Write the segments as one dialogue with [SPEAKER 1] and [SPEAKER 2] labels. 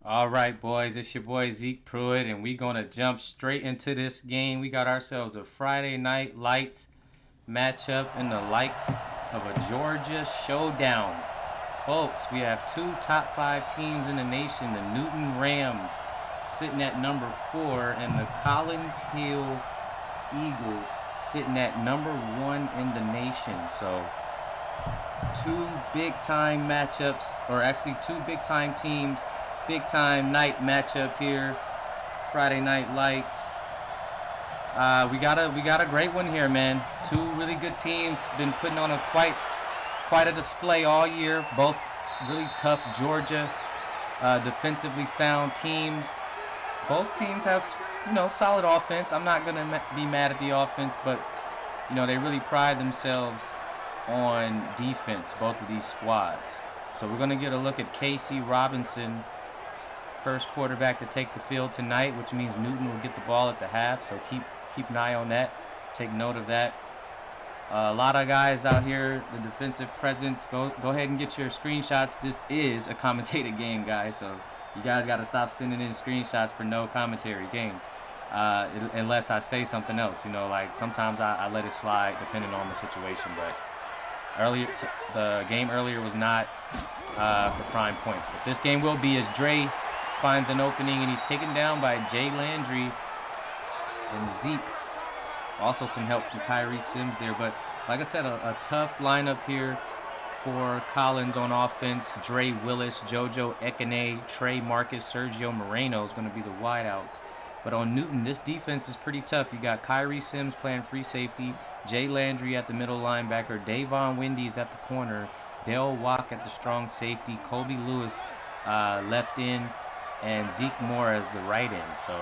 [SPEAKER 1] All right, boys, it's your boy Zeke Pruitt, and we're going to jump straight into this game. We got ourselves a Friday Night Lights matchup in the likes of a Georgia Showdown. Folks, we have two top five teams in the nation, the Newton Rams sitting at number 4, and the Collins Hill Eagles sitting at number 1 in the nation. So, two big time matchups, or actually two big time teams. Big time night matchup here. Friday Night Lights. We got a great one here, man. Two really good teams. Been putting on a quite a display all year. Both really tough Georgia, defensively sound teams. Both teams have solid offense. I'm not gonna be mad at the offense, but they really pride themselves on defense. Both of these squads. So we're gonna get a look at Casey Robinson, first quarterback to take the field tonight, which means Newton will get the ball at the half. So keep an eye on that. Take note of that. A lot of guys out here, the defensive presence. Go ahead and get your screenshots. This is a commentated game, guys. So you guys got to stop sending in screenshots for no commentary games, unless I say something else. Like sometimes I let it slide depending on the situation. But the game earlier was not for prime points, but this game will be, as Dre finds an opening, and he's taken down by Jay Landry and Zeke. Also some help from Kyrie Sims there. But like I said, a tough lineup here for Collins on offense. Dre Willis, JoJo Ekene, Trey Marcus, Sergio Moreno is going to be the wideouts. But on Newton, this defense is pretty tough. You got Kyrie Sims playing free safety, Jay Landry at the middle linebacker, Davon Wendy's at the corner, Dale Walk at the strong safety, Kobe Lewis left in, and Zeke Moore as the right end. So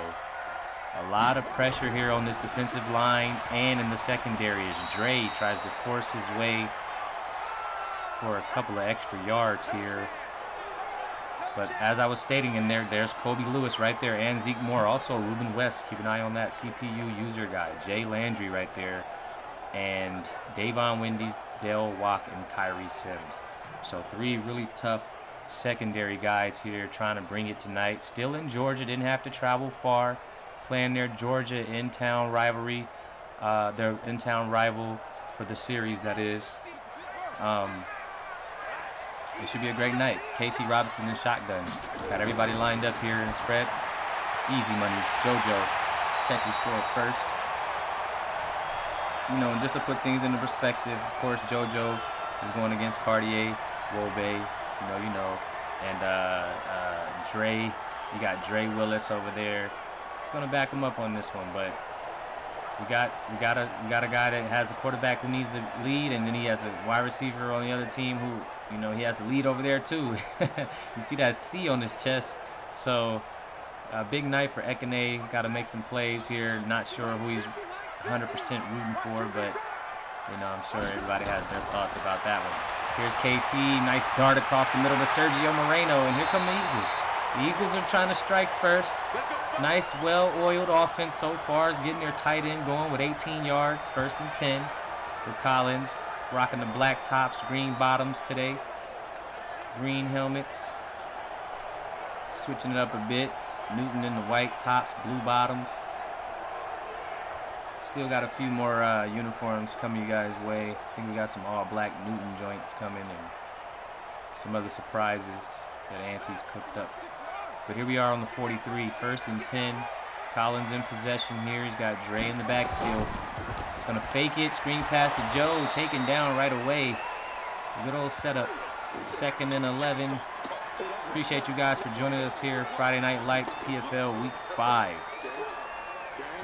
[SPEAKER 1] a lot of pressure here on this defensive line and in the secondary as Dre tries to force his way for a couple of extra yards here. But as I was stating there's Kobe Lewis right there and Zeke Moore. Also Ruben West, keep an eye on that CPU user guy. Jay Landry right there. And Davon Wendy, Dale Walk, and Kyrie Sims. So three really tough secondary guys here trying to bring it tonight. Still in Georgia, didn't have to travel far, playing their Georgia in-town rivalry, their in-town rival for the series, that is. It should be a great night. Casey Robinson in shotgun. Got everybody lined up here in the spread. Easy money. JoJo catches for it first. And just to put things into perspective, of course, JoJo is going against Cartier, Wobe, and Dre. You got Dre Willis over there. He's going to back him up on this one, but we got a guy that has a quarterback who needs the lead, and then he has a wide receiver on the other team who, he has the lead over there too. You see that C on his chest. So a big night for Ekene. He's got to make some plays here. Not sure who he's 100% rooting for, but I'm sure everybody has their thoughts about that one. Here's KC, nice dart across the middle to Sergio Moreno, and here come the Eagles. The Eagles are trying to strike first. Nice, well-oiled offense so far is getting their tight end going with 18 yards, 1st and 10 for Collins. Rocking the black tops, green bottoms today. Green helmets. Switching it up a bit. Newton in the white tops, blue bottoms. Still got a few more uniforms coming you guys' way. I think we got some all-black Newton joints coming and some other surprises that Auntie's cooked up. But here we are on the 43, 1st and 10. Collins in possession here. He's got Dre in the backfield. He's going to fake it. Screen pass to Joe. Taken down right away. Good old setup. 2nd and 11. Appreciate you guys for joining us here. Friday Night Lights PFL Week 5.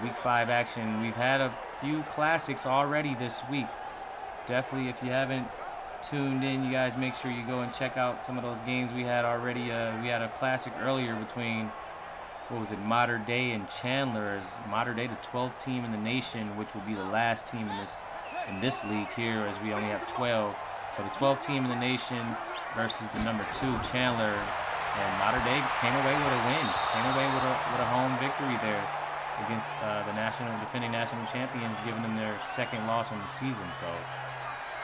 [SPEAKER 1] Week 5 action. We've had a few classics already this week. Definitely, if you haven't tuned in, you guys make sure you go and check out some of those games we had already. We had a classic earlier between, Mater Dei and Chandler. As Mater Dei, the 12th team in the nation, which will be the last team in this league here, as we only have 12. So the 12th team in the nation versus the number 2, Chandler. And Mater Dei came away with a win. Came away with a home victory there against the defending national champions, giving them their 2nd loss on the season. So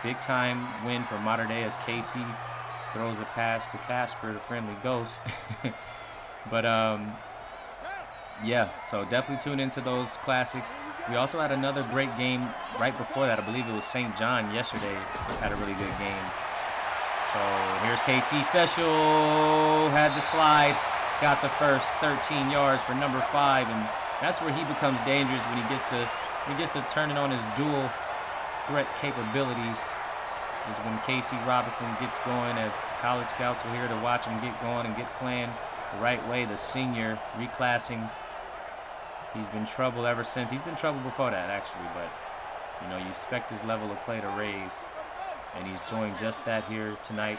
[SPEAKER 1] big time win for Mater Dei as Casey throws a pass to Casper, the friendly ghost. But yeah, so definitely tune into those classics. We also had another great game right before that. I believe it was St. John yesterday. Had a really good game. So here's KC special. Had the slide. Got the first 13 yards for number 5, and that's where he becomes dangerous when he gets to turning on his dual threat capabilities. Is when Casey Robinson gets going, as college scouts are here to watch him get going and get playing the right way. The senior reclassing. He's been trouble ever since. He's been trouble before that, actually, but you know, you expect his level of play to raise, and he's doing just that here tonight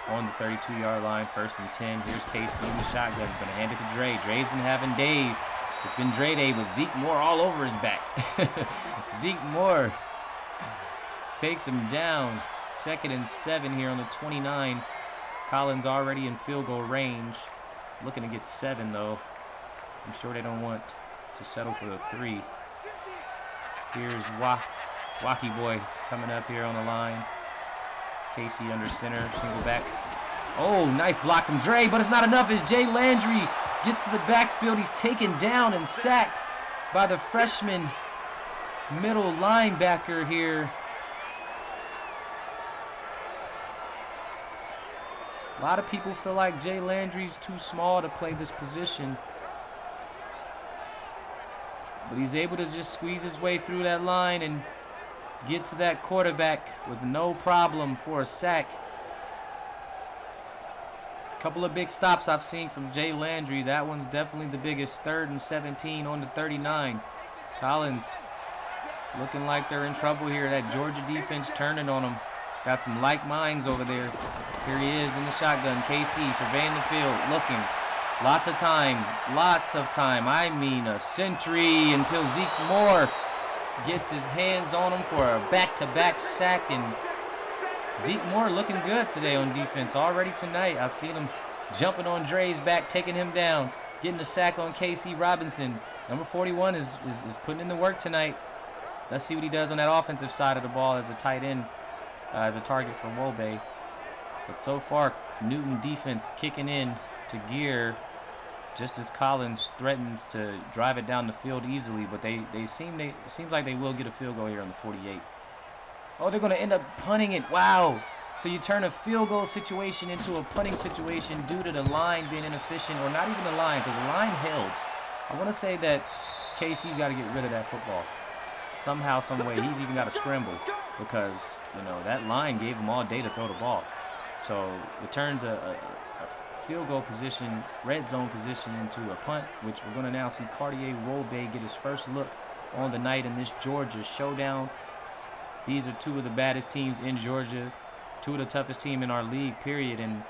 [SPEAKER 1] on the 32-yard line, 1st and 10. Here's Casey in the shotgun. He's going to hand it to Dre. Dre's been having days. It's been Dre Day with Zeke Moore all over his back. Zeke Moore takes him down. 2nd and 7 here on the 29. Collins already in field goal range. Looking to get 7, though. I'm sure they don't want to settle for the 3. Here's Wacky Boy coming up here on the line. Casey under center, single back. Oh, nice block from Dre, but it's not enough as Jay Landry gets to the backfield. He's taken down and sacked by the freshman middle linebacker here. A lot of people feel like Jay Landry's too small to play this position, but he's able to just squeeze his way through that line and get to that quarterback with no problem for a sack. A couple of big stops I've seen from Jay Landry. That one's definitely the biggest. 3rd and 17 on the 39. Collins looking like they're in trouble here. That Georgia defense turning on them. Got some like minds over there. Here he is in the shotgun. KC surveying the field, looking. Lots of time. Lots of time. I mean a century until Zeke Moore gets his hands on him for a back-to-back sack. And Zeke Moore looking good today on defense. Already tonight, I've seen him jumping on Dre's back, taking him down, getting a sack on KC Robinson. Number 41 is putting in the work tonight. Let's see what he does on that offensive side of the ball as a tight end, as a target for Wobe. But so far, Newton defense kicking in to gear just as Collins threatens to drive it down the field easily, but it seems like they will get a field goal here on the 48. Oh, they're going to end up punting it. Wow. So you turn a field goal situation into a punting situation due to the line being inefficient, or not even the line, because the line held. I want to say that KC's got to get rid of that football. Somehow, some way, he's even got to scramble because, you know, that line gave him all day to throw the ball. So it turns a field goal position, red zone position, into a punt, which we're going to now see Cartier Wobe get his first look on the night in this Georgia Showdown. These are 2 of the baddest teams in Georgia, 2 of the toughest teams in our league, period. And,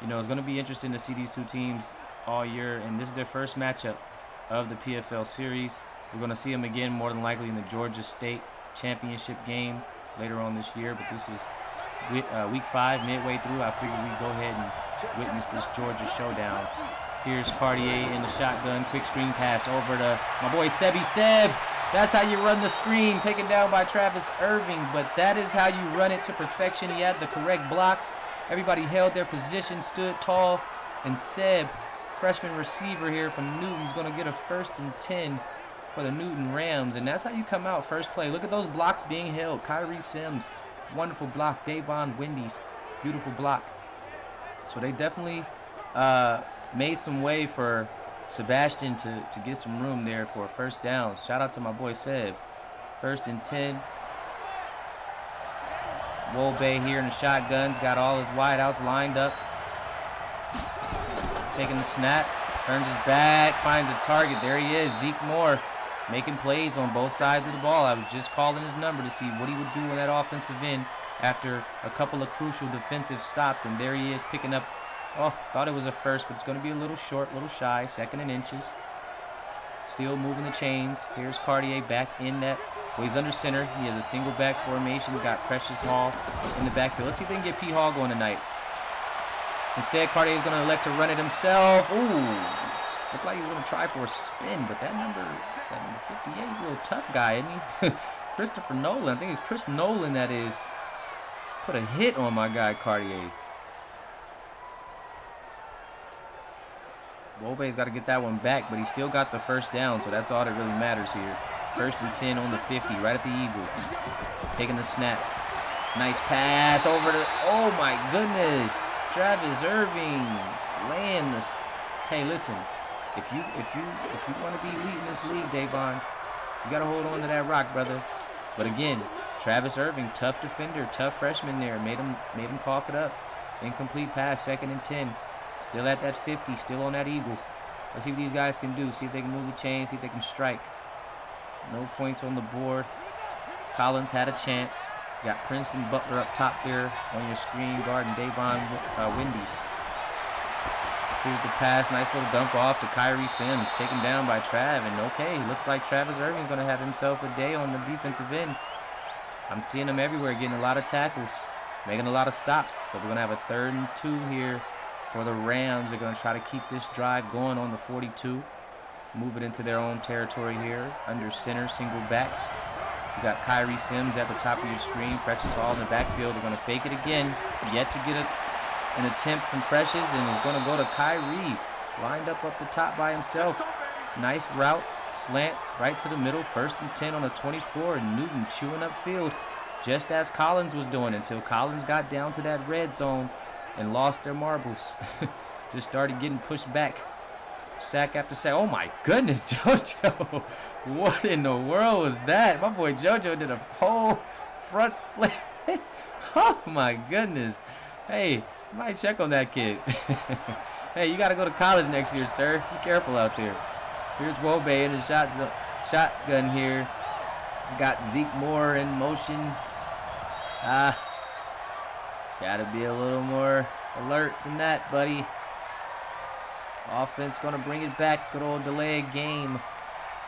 [SPEAKER 1] you know, it's going to be interesting to see these 2 teams all year. And this is their first matchup of the PFL series. We're going to see them again more than likely in the Georgia State Championship game later on this year. But this is week 5, midway through. I figured we'd go ahead and witness this Georgia Showdown. Here's Cartier in the shotgun. Quick screen pass over to my boy Sebi Seb. That's how you run the screen, taken down by Travis Irving. But that is how you run it to perfection. He had the correct blocks. Everybody held their position, stood tall. And Seb, freshman receiver here from Newton, is going to get a 1st and 10 for the Newton Rams. And that's how you come out first play. Look at those blocks being held. Kyrie Sims, wonderful block. Davon Wendy's, beautiful block. So they definitely made some way for Sebastian to get some room there for a first down. Shout out to my boy Seb. 1st and 10. Wobe here in the shotguns. Got all his wideouts lined up. Taking the snap. Turns his back. Finds a target. There he is. Zeke Moore making plays on both sides of the ball. I was just calling his number to see what he would do in that offensive end after a couple of crucial defensive stops. And there he is picking up. Oh, thought it was a first, but it's going to be a little short, a little shy. 2nd and inches. Still moving the chains. Here's Cartier back in that. Well, he's under center. He has a single back formation. He's got Precious Hall in the backfield. Let's see if they can get P. Hall going tonight. Instead, Cartier is going to elect to run it himself. Ooh. Looked like he was going to try for a spin, but that number 58, a little tough guy, isn't he? Christopher Nolan. I think it's Chris Nolan that is. Put a hit on my guy, Cartier. Wolbe's got to get that one back, but he still got the first down, so that's all that really matters here. 1st and 10 on the 50, right at the Eagle. Taking the snap. Nice pass over to, oh my goodness. Travis Irving laying this. Hey, listen, if you want to be elite in this league, Davon, you got to hold on to that rock, brother. But again, Travis Irving, tough defender, tough freshman there, made him cough it up. Incomplete pass, 2nd and 10. Still at that 50, still on that Eagle. Let's see what these guys can do. See if they can move the chain, see if they can strike. No points on the board. Collins had a chance. Got Princeton Butler up top there on your screen, guarding Davon Wendy's. Here's the pass, nice little dump off to Kyrie Sims, taken down by Trav, and okay, looks like Travis Irving's going to have himself a day on the defensive end. I'm seeing him everywhere, getting a lot of tackles, making a lot of stops, but we're going to have a 3rd and 2 here for the Rams. They're going to try to keep this drive going on the 42. Move it into their own territory here. Under center, single back. You got Kyrie Sims at the top of your screen. Precious Hall in the backfield. They're going to fake it again. Yet to get an attempt from Precious, and it's going to go to Kyrie. Lined up the top by himself. Nice route. Slant right to the middle. 1st and 10 on the 24. And Newton chewing up field just as Collins was doing, until Collins got down to that red zone and lost their marbles. Just started getting pushed back. Sack after sack. Oh my goodness, JoJo. What in the world was that? My boy JoJo did a whole front flip. Oh my goodness. Hey, somebody check on that kid. Hey, you got to go to college next year, sir. Be careful out there. Here's Wobe in the shotgun here. Got Zeke Moore in motion. Got to be a little more alert than that, buddy. Offense going to bring it back. Good old delayed game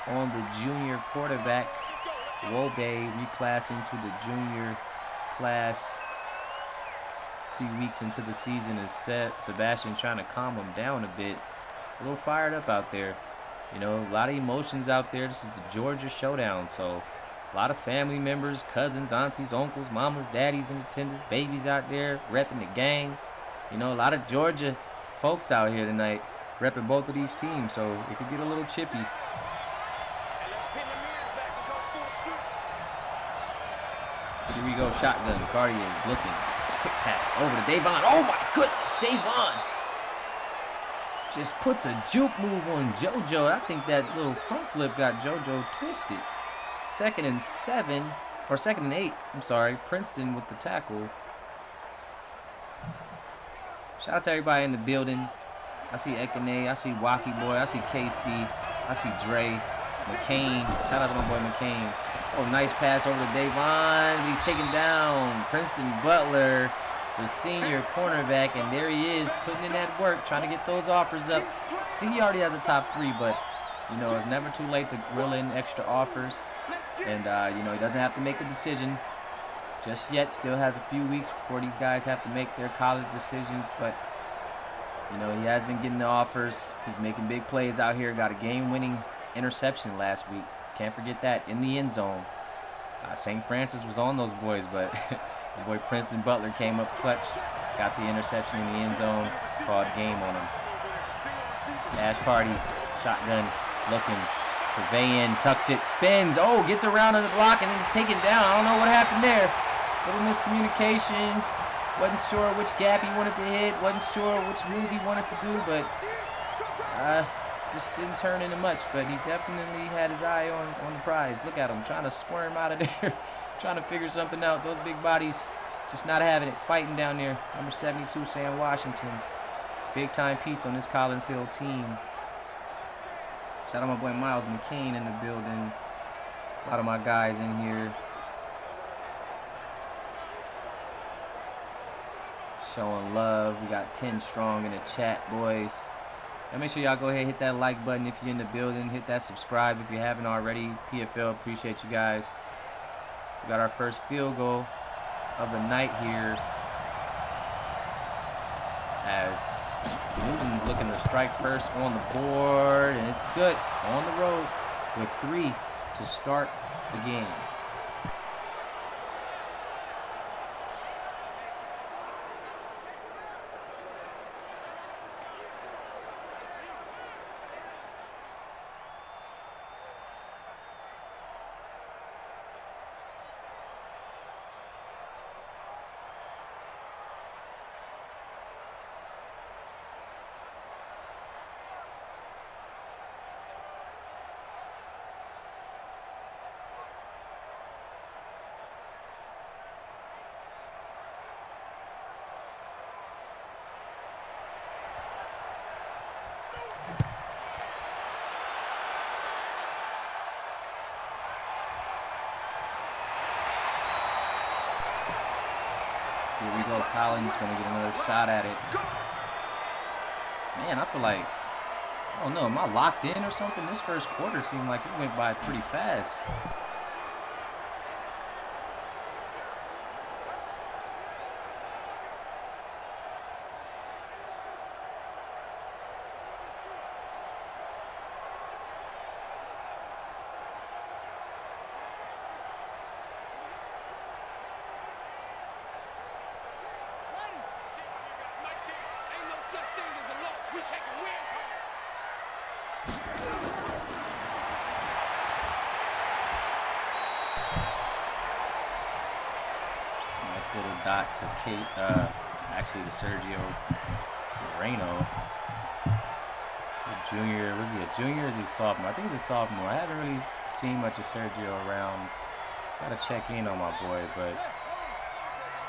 [SPEAKER 1] on the junior quarterback. Wobe reclassing to the junior class. A few weeks into the season is set. Sebastian trying to calm him down a bit. A little fired up out there. You know, a lot of emotions out there. This is the Georgia Showdown, so a lot of family members, cousins, aunties, uncles, mamas, daddies in attendance, babies out there repping the gang. You know, a lot of Georgia folks out here tonight repping both of these teams, so it could get a little chippy. Here we go, shotgun. Cartier looking. Quick pass over to Davon. Oh my goodness, Davon just puts a juke move on JoJo. I think that little front flip got JoJo twisted. 2nd and 7, or 2nd and 8. I'm sorry, Princeton with the tackle. Shout out to everybody in the building. I see Ekene, I see Wacky Boy, I see KC, I see Dre, McCain. Shout out to my boy McCain. Oh, nice pass over to Davon. He's taken down. Princeton Butler, the senior cornerback, and there he is putting in that work, trying to get those offers up. I think he already has a top 3, but, you know, it's never too late to reel in extra offers. And, you know, he doesn't have to make a decision just yet. Still has a few weeks before these guys have to make their college decisions, but you know, he has been getting the offers. He's making big plays out here. Got a game-winning interception last week. Can't forget that, in the end zone. St. Francis was on those boys, but the boy Princeton Butler came up clutch. Got the interception in the end zone. Called game on him. Ash Party, shotgun, looking, surveying, tucks it, spins. Oh, gets around on the block and then it's taken down. I don't know what happened there. Little miscommunication. Wasn't sure which gap he wanted to hit. Wasn't sure which move he wanted to do, but just didn't turn into much. But he definitely had his eye on the prize. Look at him trying to squirm out of there, trying to figure something out. Those big bodies just not having it, fighting down there. Number 72, Sam Washington. Big time piece on this Collins Hill team. Shout out my boy Miles McCain in the building. A lot of my guys in here. Showing love. We got 10 strong in the chat, boys. And make sure y'all go ahead and hit that like button if you're in the building. Hit that subscribe if you haven't already. PFL, appreciate you guys. We got our first field goal of the night here, as Newton looking to strike first on the board, and it's good on the road with 3 to start the game. go. Collins going to get another shot at it. Man, I feel like, I don't know, am I locked in or something? This first quarter seemed like it went by pretty fast. Nice little dot to actually to Sergio Moreno. Junior, was he a junior or is he a sophomore? I think he's a sophomore. I haven't really seen much of Sergio around. Gotta check in on my boy, but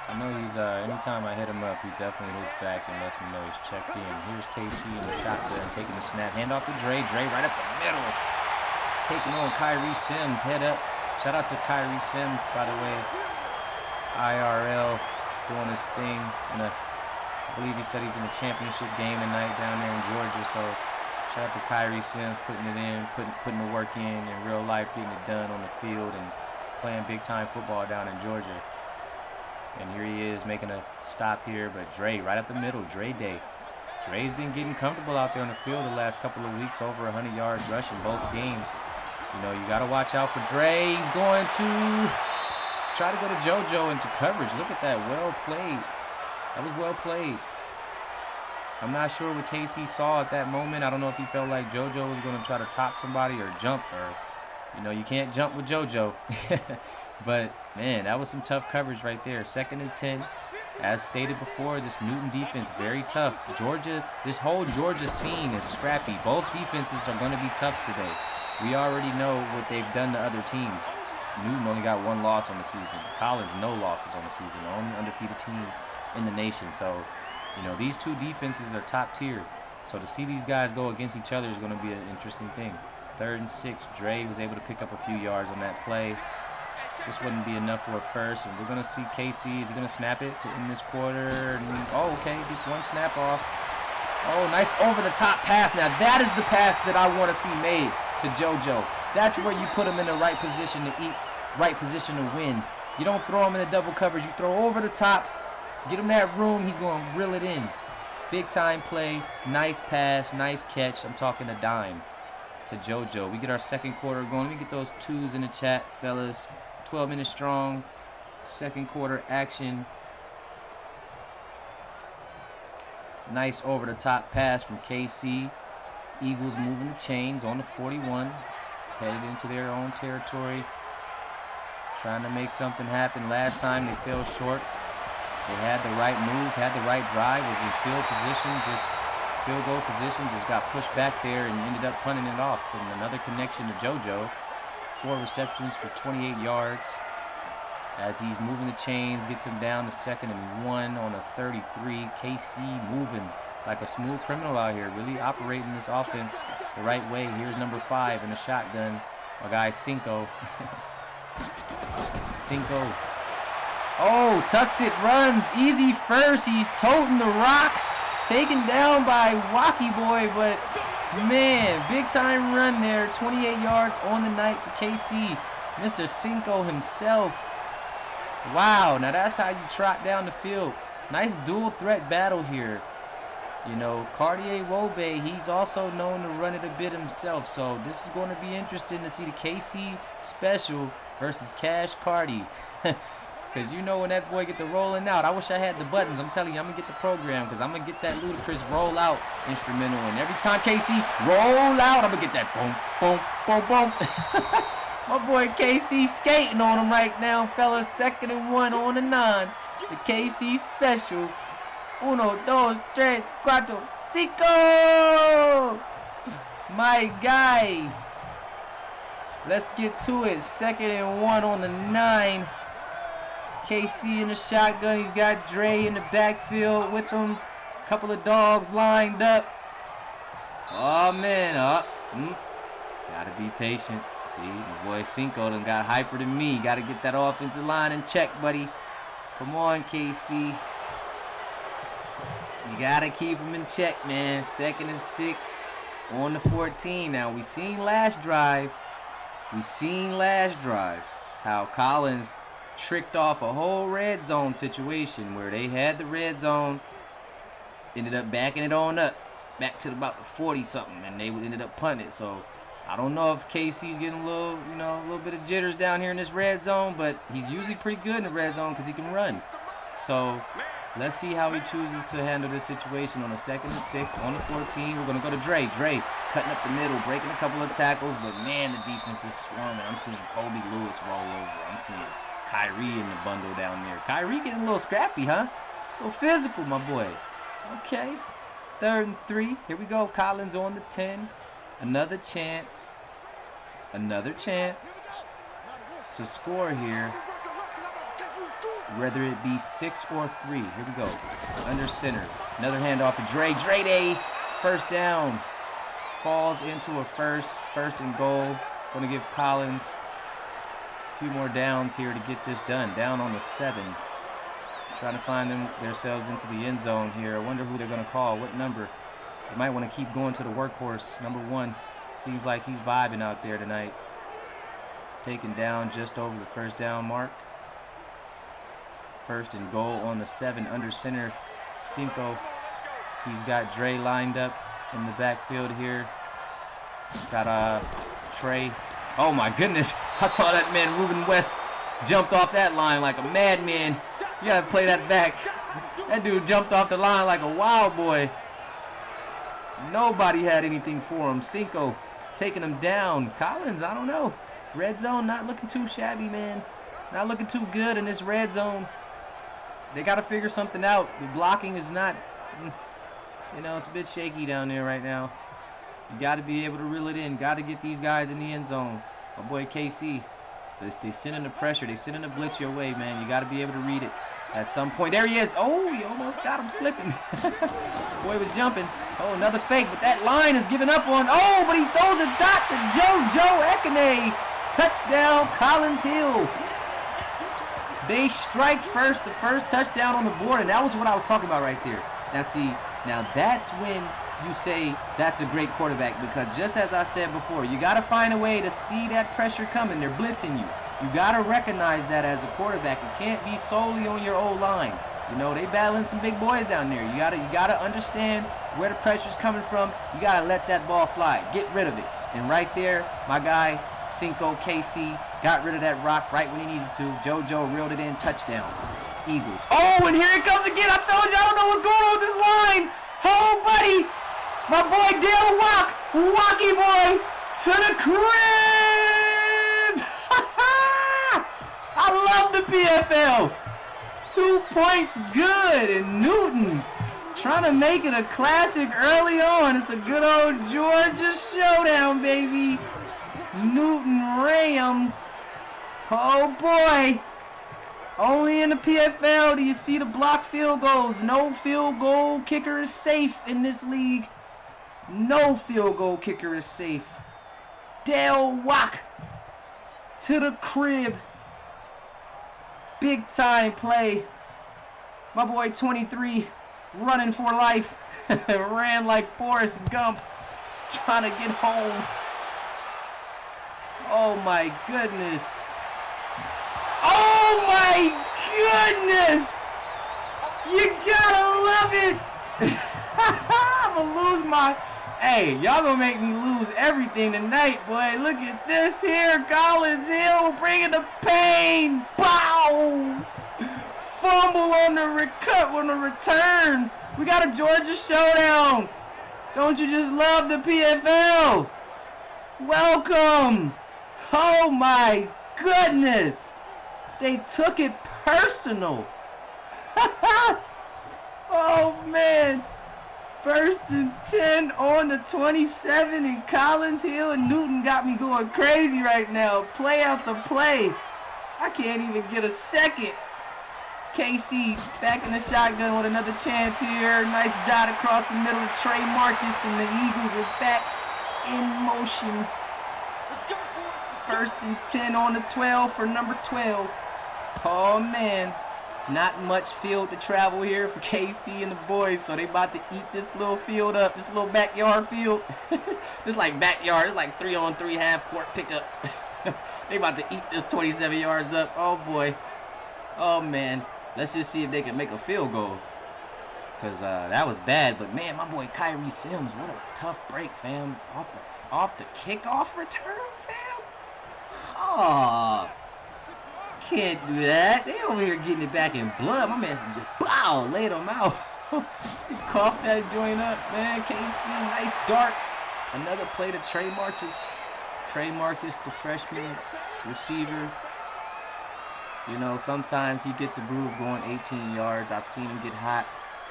[SPEAKER 1] I know he's, anytime I hit him up, he definitely hits back and lets me know he's checked in. Here's KC in the shotgun, taking the snap. Hand off to Dre. Dre right up the middle. Taking on Kyrie Sims. Head up. Shout out to Kyrie Sims, by the way. IRL doing his thing. I believe he said he's in a championship game tonight down there in Georgia. So shout out to Kyrie Sims putting it in, putting the work in real life, getting it done on the field and playing big time football down in Georgia. And here he is making a stop here, but Dre right up the middle. Dre Day. Dre's been getting comfortable out there on the field the last couple of weeks, over 100 yards rushing both games. You know, you got to watch out for Dre. He's going to try to go to JoJo into coverage. Look at that. Well played. That was well played. I'm not sure what KC saw at that moment. I don't know if he felt like JoJo was going to try to top somebody or jump, or, you know, you can't jump with JoJo. But, man, that was some tough coverage right there. 2nd and 10. As stated before, this Newton defense, very tough. Georgia, this whole Georgia scene is scrappy. Both defenses are going to be tough today. We already know what they've done to other teams. Newton only got 1 loss on the season. Collins, no losses on the season. The only undefeated team in the nation. So, you know, these two defenses are top tier. So to see these guys go against each other is going to be an interesting thing. 3rd and 6. Dre was able to pick up a few yards on that play. This wouldn't be enough for a first, and we're going to see KC. Is he going to snap it to end this quarter? And, oh, okay, gets 1 snap off. Oh, nice over-the-top pass. Now, that is the pass that I want to see made to JoJo. That's where you put him in the right position to eat, right position to win. You don't throw him in a double coverage. You throw over the top, get him that room, he's going to reel it in. Big-time play, nice pass, nice catch. I'm talking a dime to JoJo. We get our 2nd quarter going. Let me get those 2s in the chat, fellas. 12 minutes strong, 2nd quarter action. Nice over-the-top pass from KC. Eagles moving the chains on the 41, headed into their own territory, trying to make something happen. Last time they fell short. They had the right moves, had the right drive, was in field goal position, just got pushed back there and ended up punting it off. And another connection to JoJo. 4 receptions for 28 yards as he's moving the chains, gets him down to 2nd and 1 on a 33. KC moving like a smooth criminal out here, really operating this offense the right way. Here's number 5 in a shotgun, my guy Cinco. Cinco. Oh, tucks it, runs, easy first. He's toting the rock, taken down by Wacky Boy, but man, big time run there. 28 yards on the night for KC. Mr. Cinco himself. Wow, now that's how you trot down the field. Nice dual threat battle here. You know, Cartier Wobe, he's also known to run it a bit himself. So this is going to be interesting to see the KC special versus Cash Cardi. Because you know when that boy get the rolling out, I wish I had the buttons. I'm telling you, I'm going to get the program because I'm going to get that ludicrous roll out instrumental. And every time KC roll out, I'm going to get that boom, boom, boom, boom. My boy KC skating on him right now, fellas. 2nd and 1 on the 9. The KC special. 1, 2, 3, 4, 5. My guy. Let's get to it. 2nd and 1 on the 9. KC in the shotgun. He's got Dre in the backfield with him. Couple of dogs lined up. Oh, man. Gotta be patient. See, my boy Cinco done got hyper than me. Gotta get that offensive line in check, buddy. Come on, KC. You got to keep them in check, man. 2nd and 6 on the 14. Now, we seen last drive how Collins tricked off a whole red zone situation where they had the red zone, ended up backing it on up, back to about the 40-something, and they ended up punting it. So I don't know if KC's getting a little bit of jitters down here in this red zone, but he's usually pretty good in the red zone because he can run. So let's see how he chooses to handle this situation on a 2nd and 6 on the 14. We're going to go to Dre. Dre cutting up the middle, breaking a couple of tackles, but man, the defense is swarming. I'm seeing Kobe Lewis roll over. I'm seeing Kyrie in the bundle down there. Kyrie getting a little scrappy, huh? A little physical, my boy. Okay. 3rd and 3. Here we go. Collins on the 10. Another chance to score here, whether it be 6 or 3. Here we go. Under center. Another handoff to Dre. Dre Day. First down. Falls into a first and goal. Going to give Collins a few more downs here to get this done. Down on the 7. Trying to find themselves into the end zone here. I wonder who they're going to call. What number? They might want to keep going to the workhorse. Number 1. Seems like he's vibing out there tonight. Taken down just over the first down mark. 1st and goal on the 7 under center. Cinco. He's got Dre lined up in the backfield here. Got Trey. Oh my goodness. I saw that man Ruben West jumped off that line like a madman. You gotta play that back. That dude jumped off the line like a wild boy. Nobody had anything for him. Cinco taking him down. Collins, I don't know. Red zone not looking too shabby, man. Not looking too good in this red zone. They got to figure something out. The blocking is not, it's a bit shaky down there right now. You got to be able to reel it in. Got to get these guys in the end zone. My boy KC, they sending the pressure. They sending the blitz your way, man. You got to be able to read it at some point. There he is. Oh, you almost got him slipping. Boy was jumping. Oh, another fake, but that line is giving up on. Oh, but he throws a dot to Joe Ekene. Touchdown, Collins Hill. They strike first, the first touchdown on the board, and that was what I was talking about right there. Now, see, that's when you say that's a great quarterback, because just as I said before, you got to find a way to see that pressure coming. They're blitzing you. You got to recognize that as a quarterback. You can't be solely on your O-line. They battling some big boys down there. You gotta understand where the pressure's coming from. You gotta let that ball fly. Get rid of it. And right there, my guy, Cinco KC, got rid of that rock right when he needed to. JoJo reeled it in. Touchdown. Eagles. Oh, and here it comes again. I told you, I don't know what's going on with this line. Oh, buddy. My boy, Dale Wacky boy, to the crib. I love the PFL. 2 points good. And Newton trying to make it a classic early on. It's a good old Georgia Showdown, baby. Newton Rams. Oh, boy. Only in the PFL do you see the blocked field goals. No field goal kicker is safe in this league. No field goal kicker is safe. Dale Wack to the crib. Big time play. My boy 23 running for life. Ran like Forrest Gump trying to get home. Oh my goodness. Oh my goodness. You gotta love it. I'm gonna lose my... Hey, y'all gonna make me lose everything tonight, boy. Look at this here. Collins Hill bringing the pain. Bow! Fumble on the return. We got a Georgia Showdown. Don't you just love the PFL? Welcome. Oh my goodness. They took it personal. Oh man. 1st and 10 on the 27, and Collins Hill and Newton got me going crazy right now. Play out the play. I can't even get a second. KC back in the shotgun with another chance here. Nice dot across the middle of Trey Marcus, and the Eagles are back in motion. 1st and 10 on the 12 for number 12. Oh man. Not much field to travel here for KC and the boys, so they about to eat this little field up, this little backyard field. This like backyard, it's like 3-on-3 half court pickup. They about to eat this 27 yards up. Oh boy. Oh man. Let's just see if they can make a field goal. Because that was bad, but man, my boy Kyrie Sims, what a tough break, fam. Off the kickoff return, fam. Oh. Can't do that. They over here getting it back in blood. My man just bow, laid him out. He coughed that joint up, man. KC, nice dart. Another play to Trey Marcus. Trey Marcus, the freshman receiver. You know, sometimes he gets a groove going 18 yards. I've seen him get hot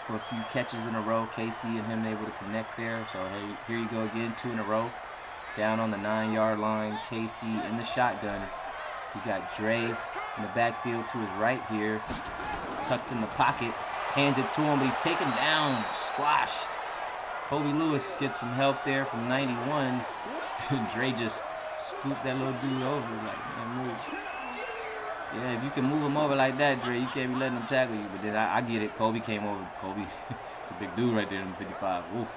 [SPEAKER 1] for a few catches in a row. KC and him able to connect there. So hey, here you go again, 2 in a row. Down on the 9-yard line. KC in the shotgun. He's got Dre in the backfield to his right here, tucked in the pocket, hands it to him, but he's taken down, squashed. Kobe Lewis gets some help there from 91. Dre just scooped that little dude over, like, man, move. Yeah, if you can move him over like that, Dre, you can't be letting him tackle you. But then I get it. Kobe came over. Kobe, it's a big dude right there, number 55. Ooh.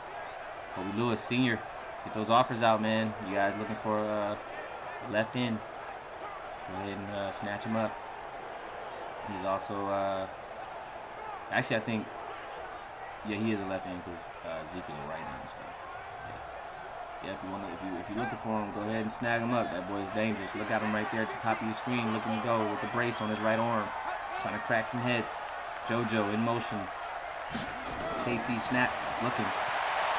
[SPEAKER 1] Kobe Lewis, senior. Get those offers out, man. You guys looking for left end. Go ahead and snatch him up. He's also, actually, I think, yeah, he is a left end because Zeke is a right end. So, yeah, if you're looking for him, go ahead and snag him up. That boy is dangerous. Look at him right there at the top of your screen, looking to go with the brace on his right arm, trying to crack some heads. JoJo in motion. KC snap, looking,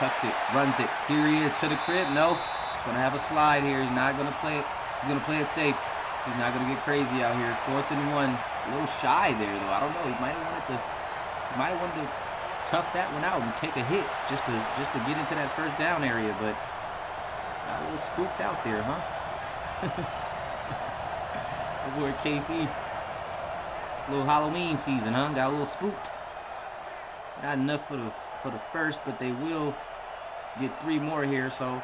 [SPEAKER 1] tucks it, runs it. Here he is to the crib. No, he's gonna have a slide here. He's not gonna play it. He's gonna play it safe. He's not going to get crazy out here. 4th and 1. A little shy there, though. I don't know. He might have wanted to tough that one out and take a hit just to get into that first down area, but got a little spooked out there, huh? Oh boy, KC. It's a little Halloween season, huh? Got a little spooked. Not enough for the first, but they will get 3 more here. So,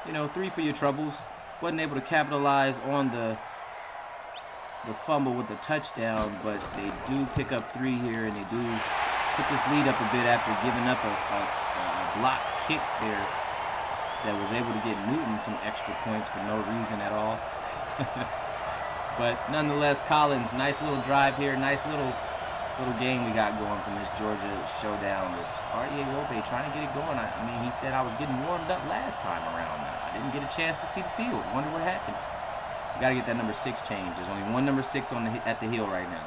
[SPEAKER 1] you know, 3 for your troubles. Wasn't able to capitalize on the fumble with the touchdown, but they do pick up 3 here, and they do put this lead up a bit after giving up a block kick there that was able to get Newton some extra points for no reason at all. But nonetheless, Collins, nice little drive here, nice little game we got going from this Georgia Showdown. This Cartier-Wobe trying to get it going. I mean, he said I was getting warmed up last time around. I didn't get a chance to see the field. Wonder what happened. You got to get that number 6 changed. There's only one number 6 on at the hill right now.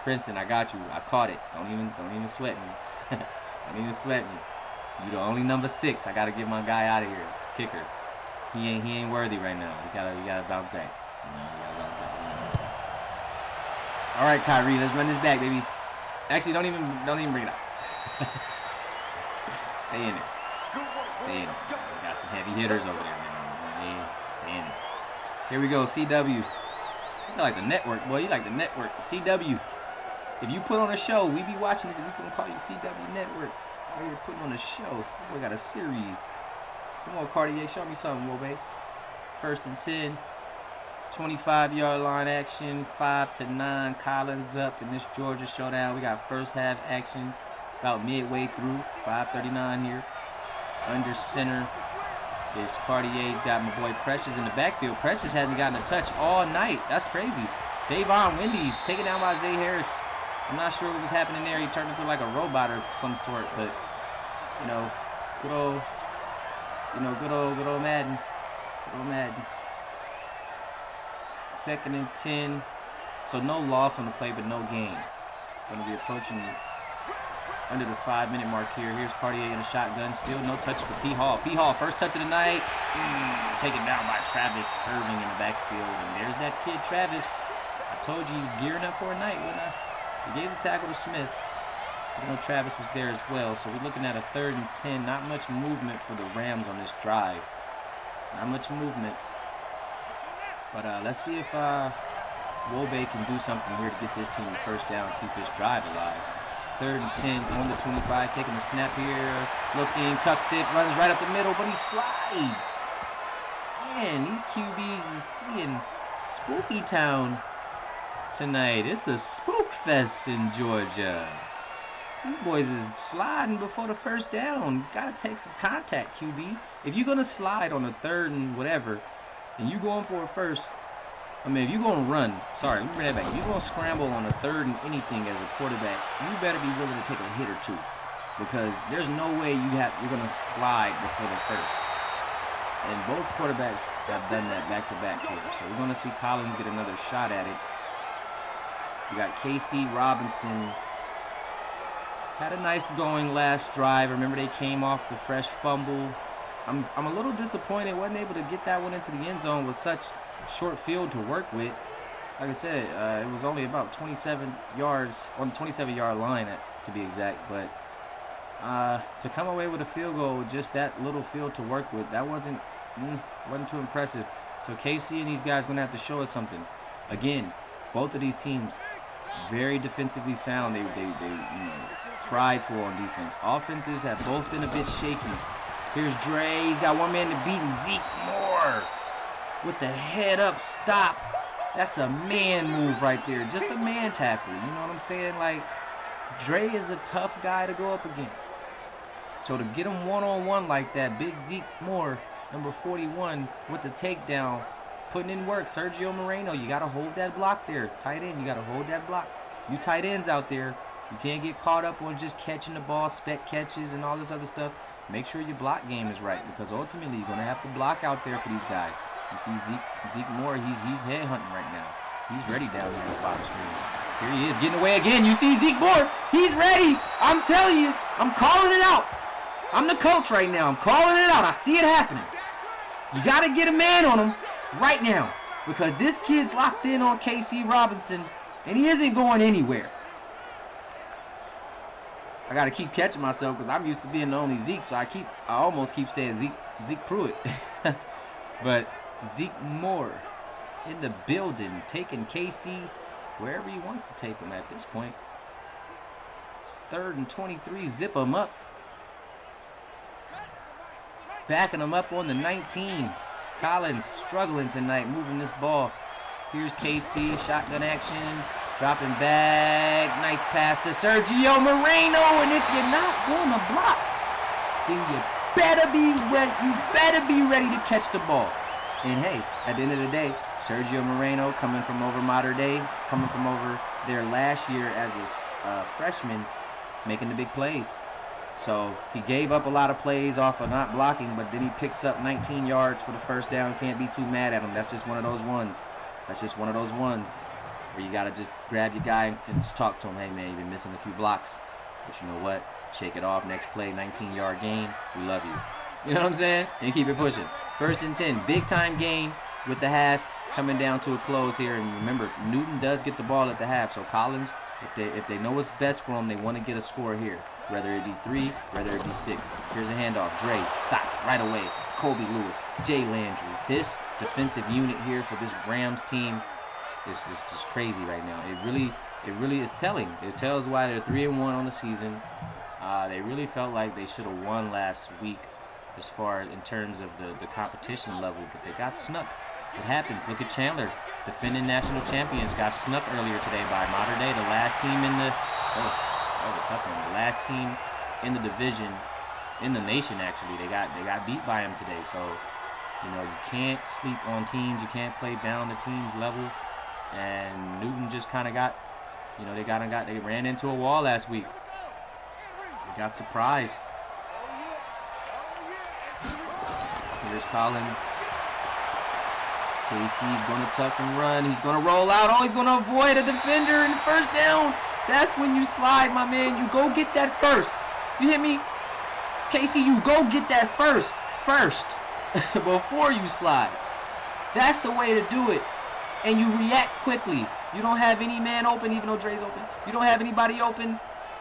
[SPEAKER 1] Princeton, I got you. I caught it. Don't even sweat me. Don't even sweat me. You the only number 6. I got to get my guy out of here. Kicker. He ain't worthy right now. You gotta bounce back. All right, Kyrie, let's run this back, baby. Actually, don't even bring it up. Stay in it. Stay in it. We got some heavy hitters over there, man. Stay in it. Here we go, CW. You like the network, boy. You like the network. CW. If you put on a show, we be watching this and we couldn't call you CW Network. You're putting on a show. That boy got a series. Come on, Cartier. Show me something, Wobe. 1st and 10. 25-yard line action. 5 to 9. Collins up in this Georgia Showdown. We got first half action about midway through. 5:39 here. Under center is Cartier's got my boy Precious in the backfield. Precious hasn't gotten a touch all night. That's crazy. Davon Wendy's taken down by Zay Harris. I'm not sure what was happening there. He turned into like a robot or some sort, but you know, good old Madden. Good old Madden. 2nd and 10. So no loss on the play, but no gain. Going to be approaching under the 5-minute mark here. Here's Cartier in a shotgun. Still no touch for P. Hall. P. Hall, first touch of the night. Taken down by Travis Irving in the backfield. And there's that kid, Travis. I told you he was gearing up for a night, wasn't I? He gave the tackle to Smith. I know Travis was there as well. So we're looking at a 3rd and 10. Not much movement for the Rams on this drive. Not much movement. But let's see if Wobe can do something here to get this team the first down and keep this drive alive. 3rd and 10 on the 25, taking the snap here, looking, tucks it, runs right up the middle, but he slides. Man, these QBs is seeing Spooky Town tonight. It's a spooky slugfest in Georgia. These boys is sliding before the first down. Gotta take some contact, QB. If you're gonna slide on a third and whatever, and you going for a first, if you're gonna run, sorry, let me bring that back. If you're gonna scramble on a third and anything as a quarterback, you better be willing to take a hit or two, because there's no way you're gonna slide before the first. And both quarterbacks have done that back-to-back here. So we're gonna see Collins get another shot at it. We got KC Robinson. Had a nice going last drive. Remember, they came off the fresh fumble. I'm a little disappointed. Wasn't able to get that one into the end zone with such short field to work with. Like I said, it was only about 27 yards on the 27-yard line, to be exact. But to come away with a field goal with just that little field to work with, that wasn't too impressive. So KC and these guys are gonna have to show us something. Again, both of these teams very defensively sound. They prideful on defense. Offenses have both been a bit shaky. Here's Dre. He's got one man to beat, and Zeke Moore with the head up stop. That's a man move right there. Just a man tackle. You know what I'm saying? Like, Dre is a tough guy to go up against. So to get him one-on-one like that, big Zeke Moore, number 41, with the takedown, putting in work. Sergio Moreno, you got to hold that block there. Tight end, you got to hold that block. You tight ends out there, you can't get caught up on just catching the ball, spec catches, and all this other stuff. Make sure your block game is right, because ultimately you're going to have to block out there for these guys. You see Zeke Moore, he's head hunting right now. He's ready down there in the bottom screen. Here he is, getting away again. You see Zeke Moore, he's ready. I'm telling you, I'm calling it out. I'm the coach right now. I'm calling it out. I see it happening. You got to get a man on him right now, because this kid's locked in on KC Robinson, and he isn't going anywhere. I got to keep catching myself, because I'm used to being the only Zeke, so I almost keep saying Zeke Pruitt. But Zeke Moore in the building, taking KC wherever he wants to take him at this point. It's 3rd and 23, zip him up. Backing him up on the 19. Collins struggling tonight, moving this ball. Here's KC, shotgun action, dropping back. Nice pass to Sergio Moreno, and if you're not going to block, then you better be ready. You better be ready to catch the ball. And hey, at the end of the day, Sergio Moreno, coming from over there last year as a freshman, making the big plays. So he gave up a lot of plays off of not blocking, but then he picks up 19 yards for the first down. Can't be too mad at him. That's just one of those ones. Where you got to just grab your guy and just talk to him. Hey, man, you've been missing a few blocks. But you know what? Shake it off. Next play, 19-yard gain. We love you. You know what I'm saying? And keep it pushing. 1st and 10. Big-time gain with the half coming down to a close here. And remember, Newton does get the ball at the half. So Collins, if they know what's best for them, they want to get a score here. Whether it be 3, whether it be 6. Here's a handoff. Dre, stop right away. Kobe Lewis, Jay Landry. This defensive unit here for this Rams team is just crazy right now. It really is telling. It tells why they're 3-1 on the season. They really felt like they should have won last week as far in terms of the competition level, but they got snuck. It happens. Look at Chandler, defending national champions, got snuck earlier today by Mater Dei, the last team in the that was a tough one. The last team in the division, in the nation actually, they got beat by him today. So, you can't sleep on teams. You can't play down the team's level. And Newton just kind of got, they ran into a wall last week. They got surprised. Here's Collins. KC's going to tuck and run. He's going to roll out. Oh, he's going to avoid a defender and first down. That's when you slide, my man. You go get that first. You hit me? KC, you go get that first before you slide. That's the way to do it. And you react quickly. You don't have any man open, even though Dre's open. You don't have anybody open.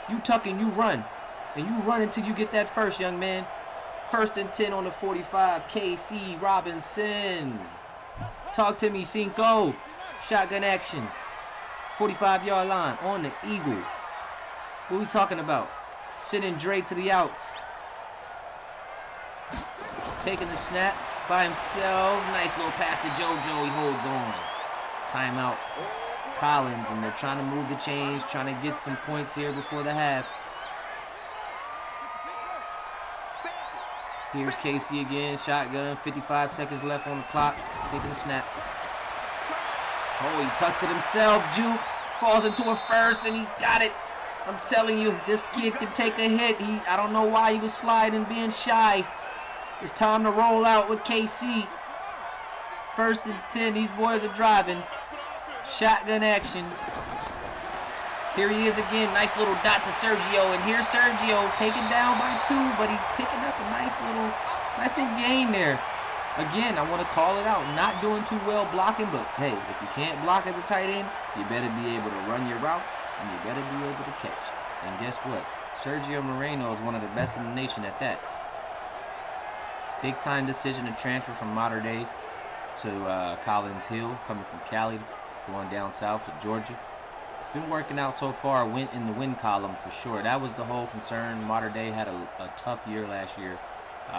[SPEAKER 1] You tuck and you run. And you run until you get that first, young man. 1st and 10 on the 45. KC Robinson. Talk to me, Cinco. Shotgun action. 45-yard line on the Eagle. What are we talking about? Sending Dre to the outs. Taking the snap by himself. Nice little pass to JoJo. He holds on. Timeout Collins, and they're trying to move the chains, trying to get some points here before the half. Here's Casey again, shotgun, 55 seconds left on the clock, taking the snap. Oh, he tucks it himself, jukes, falls into a first, and he got it. I'm telling you, this kid can take a hit. I don't know why he was sliding, being shy. It's time to roll out with KC. 1st and 10, these boys are driving. Shotgun action. Here he is again, nice little dot to Sergio, and here's Sergio taken down by 2, but he's picking up a nice little gain there. Again, I want to call it out, not doing too well blocking, but hey, if you can't block as a tight end, you better be able to run your routes, and you better be able to catch. And guess what? Sergio Moreno is one of the best in the nation at that. Big time decision to transfer from Mater Dei to Collins Hill, coming from Cali, going down south to Georgia. It's been working out so far, went in the win column for sure. That was the whole concern. Mater Dei had a tough year last year.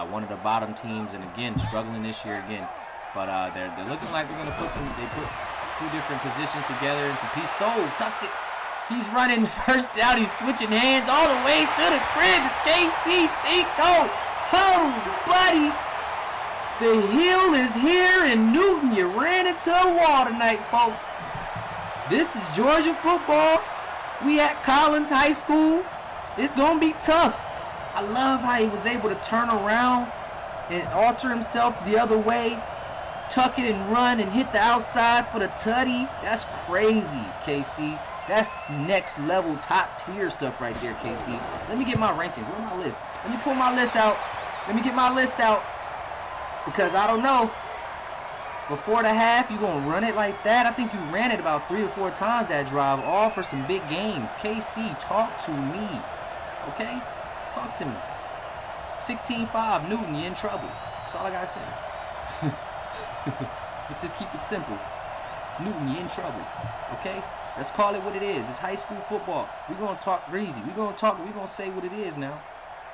[SPEAKER 1] One of the bottom teams, and again, struggling this year again. But they're looking like they're going to they put 2 different positions together and some pieces. Oh, tucks it. He's running first down. He's switching hands all the way to the crib. It's KC Cinco. Oh, buddy. The hill is here in Newton. You ran into a wall tonight, folks. This is Georgia football. We at Collins High School. It's going to be tough. I love how he was able to turn around and alter himself the other way, tuck it and run and hit the outside for the tutty. That's crazy, KC. That's next level, top tier stuff right there, KC. Let me get my rankings. Where's my list? Let me pull my list out. Let me get my list out, because I don't know. Before the half, you going to run it like that? I think you ran it about 3 or 4 times that drive, all for some big games. KC, talk to me, okay? Talk to me. 16-5, Newton, you in trouble. That's all I got to say. Let's just keep it simple. Newton, you in trouble, okay? Let's call it what it is. It's high school football. We're going to talk breezy. We're going to say what it is now.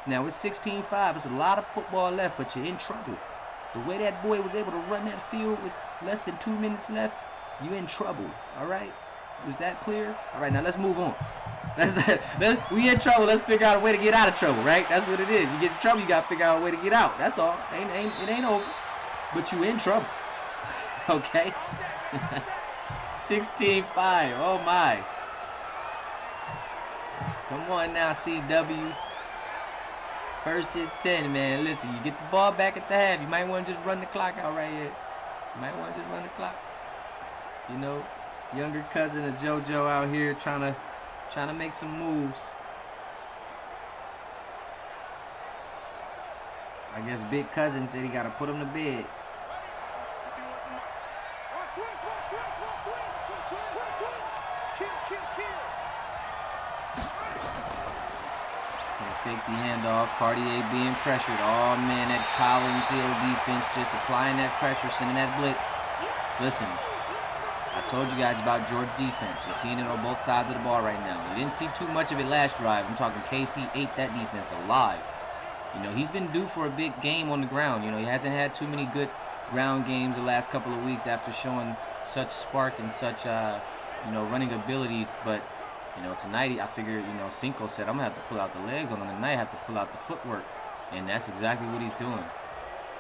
[SPEAKER 1] Now, it's 16-5. It's a lot of football left, but you're in trouble. The way that boy was able to run that field with less than 2 minutes left, you're in trouble, all right? Was that clear? All right, now let's move on. We in trouble. Let's figure out a way to get out of trouble, right? That's what it is. You get in trouble, you got to figure out a way to get out. That's all. It ain't over. But you in trouble, okay? 16-5. Oh, my. Come on now, CW. 1st and 10, man. Listen, you get the ball back at the half. You might want to just run the clock out right here. You might want to just run the clock. You know, younger cousin of JoJo out here trying to make some moves. I guess big cousin said he got to put him to bed. Fake the handoff. Cartier being pressured. Oh, man, that Collins Hill defense just applying that pressure, sending that blitz. Listen, I told you guys about Georgia defense. You're seeing it on both sides of the ball right now. You didn't see too much of it last drive. I'm talking KC ate that defense alive. You know, he's been due for a big game on the ground. You know, he hasn't had too many good ground games the last couple of weeks after showing such spark and such, running abilities. But you know, tonight I figured, Cinco said, I'm going to have to pull out the legs on him tonight. I have to pull out the footwork. And that's exactly what he's doing.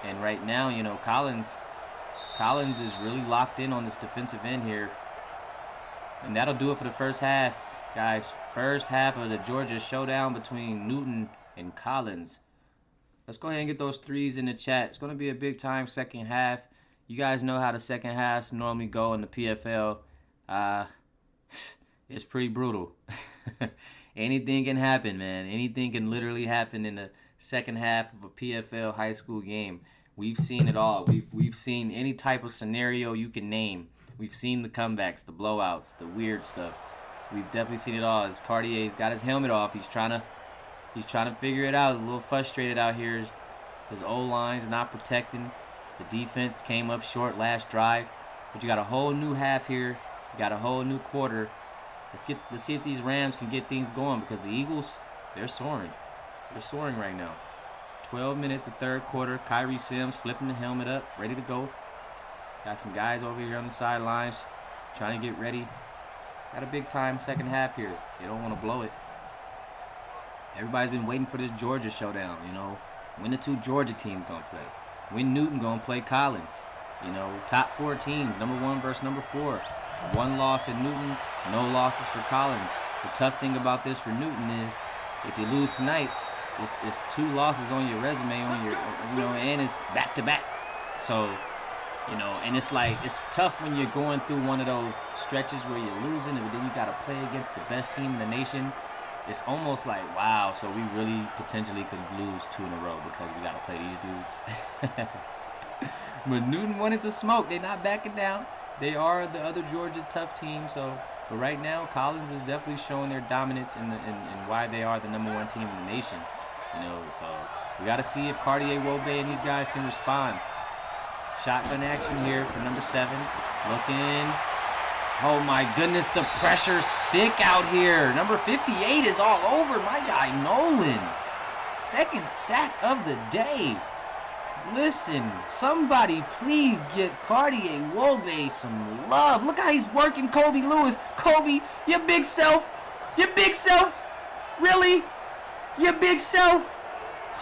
[SPEAKER 1] And right now, Collins is really locked in on this defensive end here. And that'll do it for the first half, guys. First half of the Georgia Showdown between Newton and Collins. Let's go ahead and get those threes in the chat. It's going to be a big-time second half. You guys know how the second halves normally go in the PFL. It's pretty brutal. Anything can happen, man. Anything can literally happen in the second half of a PFL high school game. We've seen it all. We've seen any type of scenario you can name. We've seen the comebacks, the blowouts, the weird stuff. We've definitely seen it all. As Cartier's got his helmet off, he's trying to figure it out. He's a little frustrated out here. His O-line's not protecting. The defense came up short last drive. But you got a whole new half here. You got a whole new quarter. Let's see if these Rams can get things going, because the Eagles, they're soaring. They're soaring right now. 12 minutes of third quarter. Kyrie Sims flipping the helmet up, ready to go. Got some guys over here on the sidelines trying to get ready. Got a big time second half here. They don't want to blow it. Everybody's been waiting for this Georgia showdown, you know. When the 2 Georgia teams gonna play. When Newton gonna play Collins. You know, top 4 teams, number 1 versus number 4. 1 loss at Newton, no losses for Collins. The tough thing about this for Newton is, if you lose tonight, it's 2 losses on your resume, on your, you know, and it's back to back. So, you know, and it's like, it's tough when you're going through one of those stretches where you're losing, and then you got to play against the best team in the nation. It's almost like, wow, so we really potentially could lose 2 in a row because we got to play these dudes. But Newton wanted to smoke. They're not backing down. They are the other Georgia tough team. So, but right now, Collins is definitely showing their dominance in why they are the number 1 team in the nation. You know, so we got to see if Cartier, Wobe, and these guys can respond. Shotgun action here for number 7. Looking. Oh my goodness, the pressure's thick out here. Number 58 is all over my guy, Nolan. 2nd sack of the day. Listen, somebody please get Cartier Wobe some love. Look how he's working Kobe Lewis. Kobe, your big self. Your big self. Really? Your big self.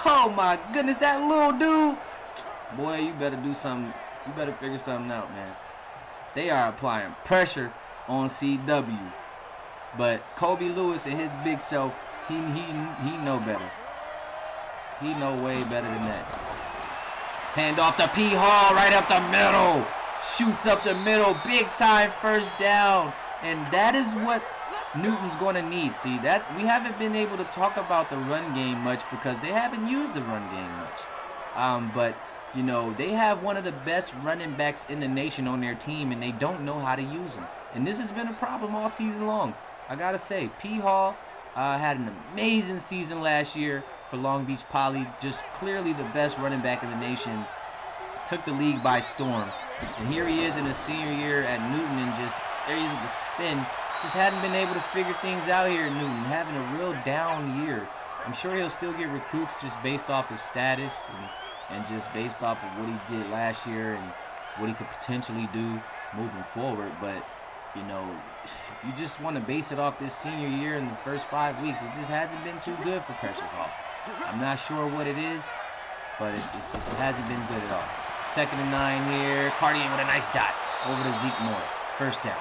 [SPEAKER 1] Oh my goodness, that little dude. Boy, you better do something. You better figure something out, man. They are applying pressure on CW. But Kobe Lewis and his big self, he know better. He know way better than that. Hand off to P. Hall right up the middle. Shoots up the middle. Big time first down. And that is what Newton's going to need. See, we haven't been able to talk about the run game much because they haven't used the run game much. But, you know, they have one of the best running backs in the nation on their team, and they don't know how to use him. And this has been a problem all season long. I got to say, P. Hall had an amazing season last year for Long Beach Poly. Just clearly the best running back in the nation. Took the league by storm. And here he is in his senior year at Newton, and just there he is with the spin. Just hadn't been able to figure things out here at Newton. Having a real down year. I'm sure he'll still get recruits just based off his status and just based off of what he did last year and what he could potentially do moving forward. But, you know, if you just want to base it off this senior year in the first 5 weeks, it just hasn't been too good for Precious Hall. I'm not sure what it is, but it hasn't been good at all. 2nd and 9 here. Cartier with a nice dot over to Zeke Moore. First down.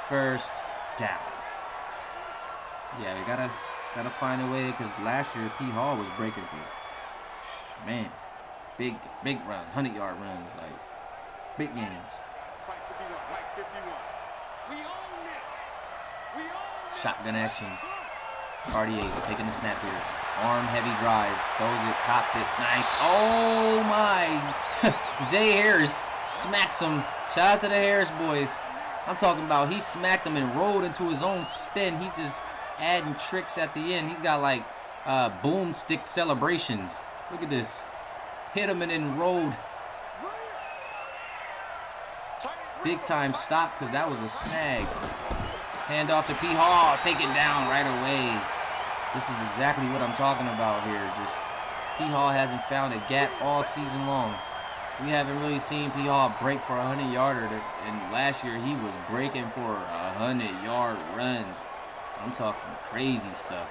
[SPEAKER 1] First down. Yeah, we gotta find a way, because last year P. Hall was breaking for, man, big run, 100-yard runs, like big games. Shotgun action. Cartier taking the snap here. Arm heavy drive. Throws it, tops it. Nice. Oh my. Zay Harris smacks him. Shout out to the Harris boys. I'm talking about he smacked him and rolled into his own spin. He just adding tricks at the end. He's got like boomstick celebrations. Look at this. Hit him and then rolled. Big time stop because that was a snag. Hand off to P. Hall. Taken down right away. This is exactly what I'm talking about here. Just P. Hall hasn't found a gap all season long. We haven't really seen P. Hall break for a 100-yarder. And last year he was breaking for 100-yard runs. I'm talking crazy stuff.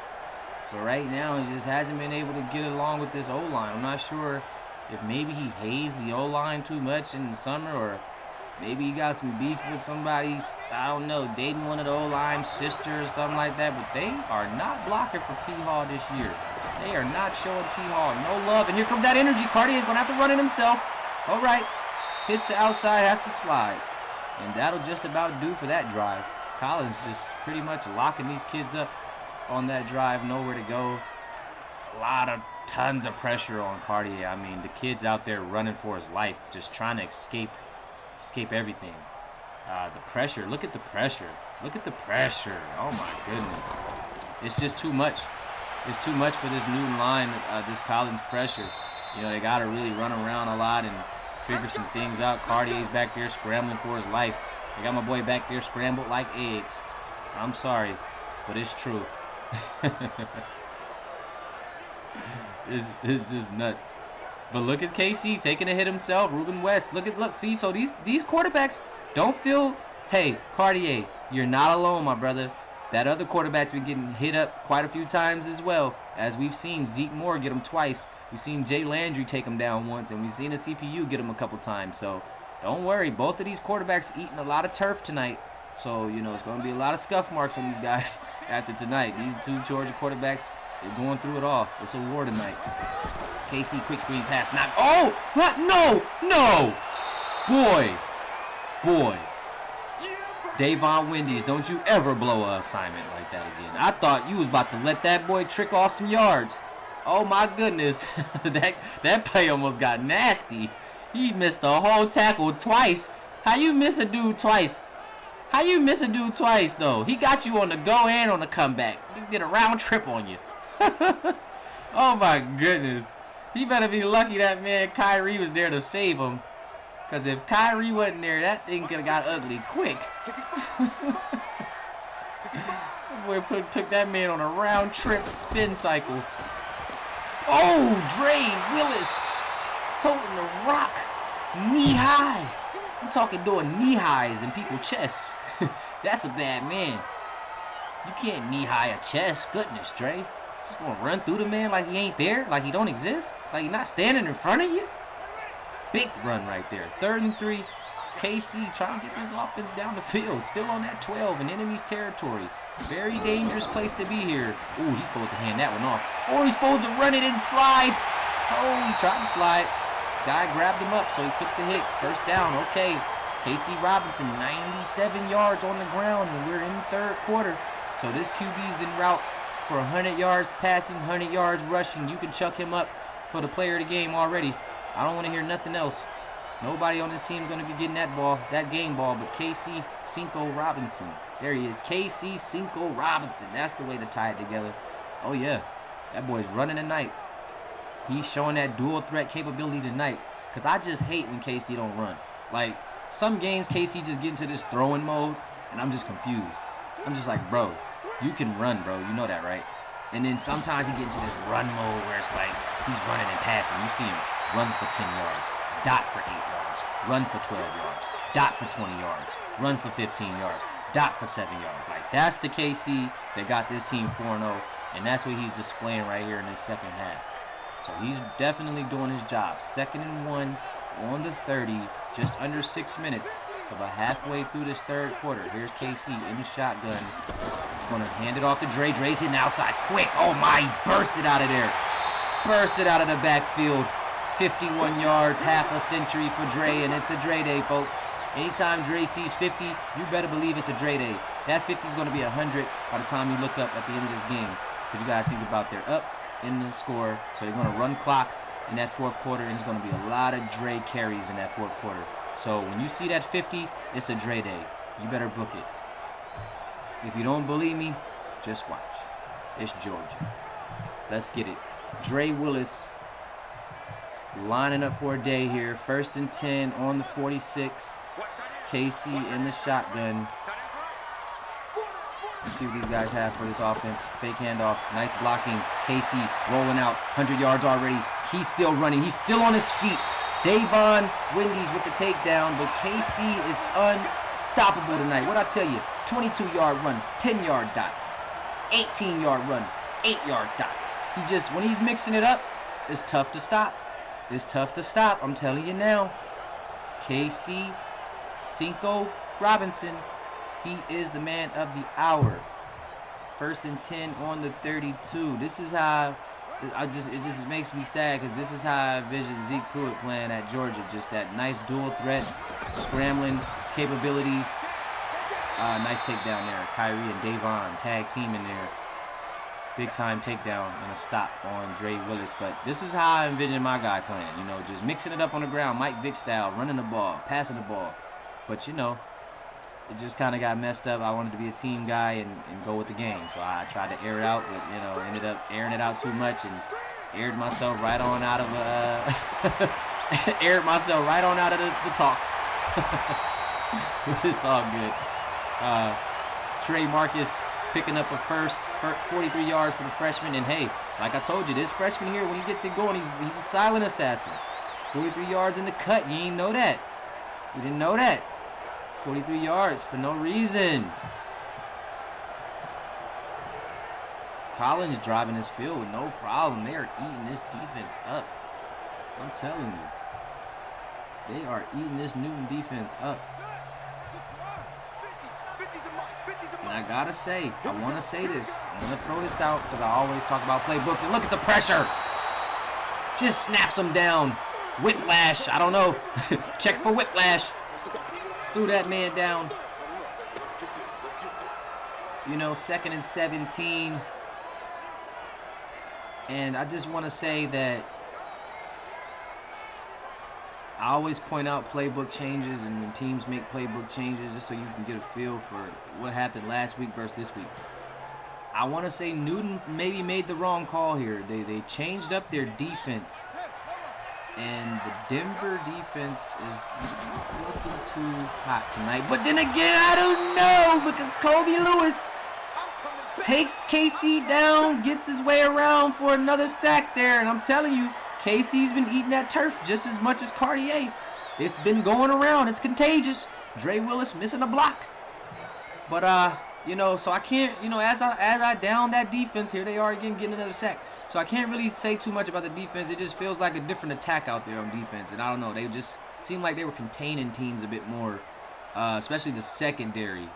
[SPEAKER 1] But right now he just hasn't been able to get along with this O-line. I'm not sure if maybe he hazed the O-line too much in the summer, or maybe he got some beef with somebody, I don't know, dating one of the O-line sisters or something like that. But they are not blocking for P. Hall this year. They are not showing P. Hall no love. And here comes that energy. Cartier's going to have to run it himself. All right. Hits the outside, has to slide. And that'll just about do for that drive. Collins just pretty much locking these kids up on that drive. Nowhere to go. Tons of pressure on Cartier. I mean, the kid's out there running for his life, just trying to escape everything. The pressure. Look at the pressure. Look at the pressure. Oh, my goodness. It's just too much. It's too much for this Newton line, this Collins pressure. You know, they got to really run around a lot and figure some things out. Cartier's back there scrambling for his life. They got my boy back there scrambled like eggs. I'm sorry, but it's true. It's just nuts. But look at KC taking a hit himself. Ruben West. Look. See, so these quarterbacks don't feel Hey, Cartier, you're not alone, my brother. That other quarterback's been getting hit up quite a few times as well. As we've seen Zeke Moore get him twice. We've seen Jay Landry take him down once. And we've seen a CPU get him a couple times. So don't worry. Both of these quarterbacks eating a lot of turf tonight. So, you know, it's going to be a lot of scuff marks on these guys after tonight. These two Georgia quarterbacks, they're going through it all. It's a war tonight. KC, quick screen pass. Not. Oh! What? No! No! Boy. Davon Wendy's, don't you ever blow an assignment like that again. I thought you was about to let that boy trick off some yards. Oh my goodness. that play almost got nasty. He missed the whole tackle twice. How you miss a dude twice? How you miss a dude twice, though? He got you on the go and on the comeback. He did a round trip on you. Oh my goodness. He better be lucky that man Kyrie was there to save him. Because if Kyrie wasn't there, that thing could have got ugly quick. Boy took that man on a round trip spin cycle. Oh, Dre Willis toting the rock knee high. I'm talking doing knee highs in people's chests. That's a bad man. You can't knee high a chest. Goodness, Dre. Just gonna run through the man like he ain't there, like he don't exist, like he not standing in front of you. Big run right there. 3rd and 3. KC trying to get this offense down the field. Still on that 12 in enemy's territory. Very dangerous place to be here. Ooh, he's supposed to hand that one off. Or he's supposed to run it and slide. Oh, he tried to slide. Guy grabbed him up, so he took the hit. First down, okay. KC Robinson, 97 yards on the ground, and we're in the 3rd quarter. So this QB's en route for 100 yards passing, 100 yards rushing. You can chuck him up for the player of the game already. I don't want to hear nothing else. Nobody on this team is going to be getting that ball, that game ball, but KC Cinco Robinson. There he is, KC Cinco Robinson. That's the way to tie it together. Oh, yeah. That boy's running tonight. He's showing that dual threat capability tonight. Because I just hate when KC don't run. Like, some games KC just get into this throwing mode, and I'm just confused. I'm just like, bro, you can run, bro. You know that, right? And then sometimes he gets into this run mode where it's like he's running and passing. You see him run for 10 yards, dot for 8 yards, run for 12 yards, dot for 20 yards, run for 15 yards, dot for 7 yards. Like, that's the KC that got this team 4-0, and that's what he's displaying right here in this second half. So he's definitely doing his job. 2nd and 1 on the 30, just under 6 minutes. So about halfway through this 3rd quarter. Here's KC in the shotgun. He's going to hand it off to Dre. Dre's hitting outside quick. Oh my, he bursted out of there. Bursted out of the backfield. 51 yards, half a century for Dre, and it's a Dre day, folks. Anytime Dre sees 50, you better believe it's a Dre day. That 50 is going to be 100 by the time you look up at the end of this game. Because you got to think about they're up in the score, so they're going to run clock in that 4th quarter, and it's going to be a lot of Dre carries in that 4th quarter. So when you see that 50, it's a Dre day. You better book it. If you don't believe me, just watch. It's Georgia. Let's get it. Dre Willis lining up for a day here. 1st and 10 on the 46. KC in the shotgun. Let's see what these guys have for this offense. Fake handoff. Nice blocking. KC rolling out. 100 yards already. He's still running. He's still on his feet. Davon Wendy's with the takedown, but KC is unstoppable tonight. What'd I tell you? 22-yard run, 10-yard dot, 18-yard run, 8-yard dot. He just, when he's mixing it up, it's tough to stop. It's tough to stop, I'm telling you now. KC Cinco Robinson, he is the man of the hour. 1st and 10 on the 32. This is how it just makes me sad, because this is how I envision Zeke Pruitt playing at Georgia. Just that nice dual threat, scrambling capabilities. Nice takedown there. Kyrie and Davon tag team in there. Big time takedown and a stop on Dre Willis. But this is how I envision my guy playing. You know, just mixing it up on the ground, Mike Vick style, running the ball, passing the ball. But you know, it just kind of got messed up. I wanted to be a team guy and go with the game. So I tried to air it out, but, you know, ended up airing it out too much and aired myself right on out of the talks. It's all good. Trey Marcus picking up a first, 43 yards for the freshman. And hey, like I told you, this freshman here, when he gets it going, he's a silent assassin. 43 yards in the cut. You didn't know that. You didn't know that. 43 yards for no reason. Collins driving this field with no problem. They are eating this defense up. I'm telling you. They are eating this Newton defense up. And I gotta say, I want to say this. I'm going to throw this out because I always talk about playbooks. And look at the pressure. Just snaps them down. Whiplash. I don't know. Check for whiplash. Threw that man down. You know, 2nd and 17. And I just want to say that I always point out playbook changes and when teams make playbook changes just so you can get a feel for what happened last week versus this week. I want to say Newton maybe made the wrong call here. They changed up their defense. And the Denver defense is looking too hot tonight. But then again, I don't know because Kobe Lewis takes KC down, gets his way around for another sack there. And I'm telling you, KC's been eating that turf just as much as Cartier. It's been going around. It's contagious. Dre Willis missing a block. But, you know, so I can't, you know, as I down that defense, here they are again getting another sack. So I can't really say too much about the defense. It just feels like a different attack out there on defense. And I don't know, they just seemed like they were containing teams a bit more, especially the secondary.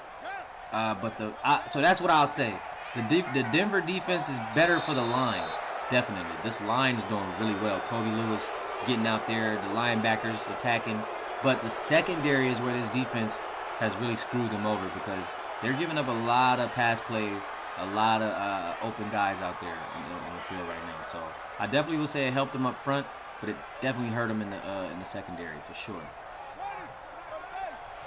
[SPEAKER 1] So that's what I'll say. The Denver defense is better for the line, definitely. This line's doing really well. Kobe Lewis getting out there, the linebackers attacking. But the secondary is where this defense has really screwed them over because they're giving up a lot of pass plays, a lot of open guys out there on the field right now. So I definitely will say it helped them up front, but it definitely hurt them in the secondary for sure.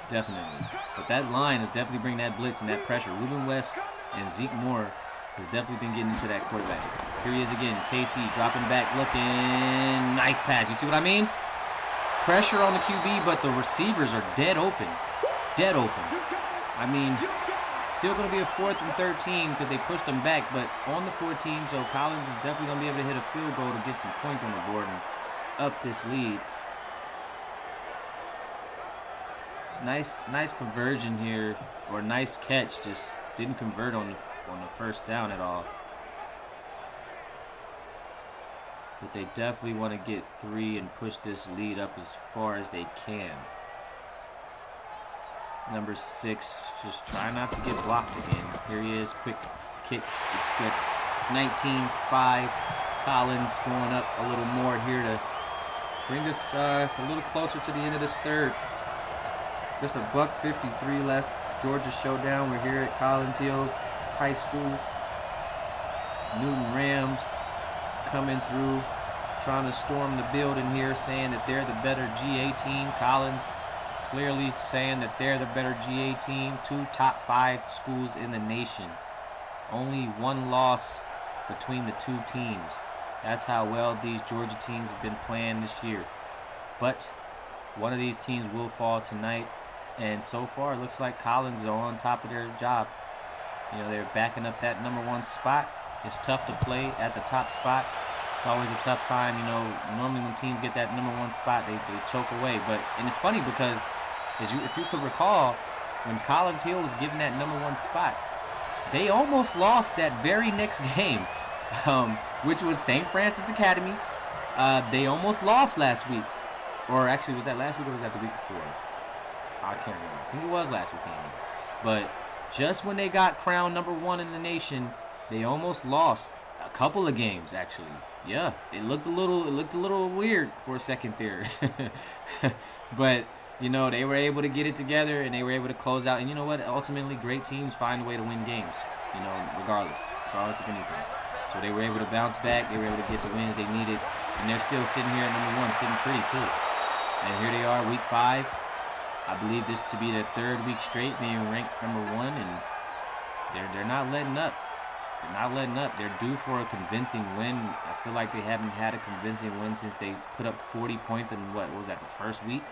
[SPEAKER 1] Definitely. But that line is definitely bringing that blitz and that pressure. Ruben West and Zeke Moore has definitely been getting into that quarterback. Here he is again. KC dropping back, looking. Nice pass. You see what I mean? Pressure on the QB, but the receivers are dead open. Dead open. I mean, still going to be a 4th and 13 because they pushed them back, but on the 14, so Collins is definitely going to be able to hit a field goal to get some points on the board and up this lead. Nice conversion here, or nice catch. Just didn't convert on the first down at all. But they definitely want to get 3 and push this lead up as far as they can. Number 6, just try not to get blocked again. Here he is, quick kick. It's good. 19-5. Collins going up a little more here to bring us a little closer to the end of this third. Just a $1:53 left. Georgia Showdown. We're here at Collins Hill High School. Newton Rams coming through, trying to storm the building here, saying that they're the better GA team. Collins clearly saying that they're the better GA team. 2 top 5 schools in the nation. Only 1 loss between the 2 teams. That's how well these Georgia teams have been playing this year. But one of these teams will fall tonight. And so far, it looks like Collins is on top of their job. You know, they're backing up that number 1 spot. It's tough to play at the top spot. It's always a tough time. You know, normally when teams get that number 1 spot, they choke away. And it's funny because, if you could recall, when Collins Hill was given that number 1 spot, they almost lost that very next game, which was St. Francis Academy. They almost lost last week. Or actually, was that last week or was that the week before? I can't remember. I think it was last weekend. But just when they got crowned number 1 in the nation, they almost lost a couple of games. Actually, yeah, it looked a little weird for a second there. But you know, they were able to get it together and they were able to close out. And you know what? Ultimately, great teams find a way to win games. You know, regardless of anything. So they were able to bounce back. They were able to get the wins they needed, and they're still sitting here at number 1, sitting pretty too. And here they are, week 5. I believe this to be their 3rd week straight being ranked number 1, and they're not letting up. They're not letting up. They're due for a convincing win. I feel like they haven't had a convincing win since they put up 40 points in what was that, the first week?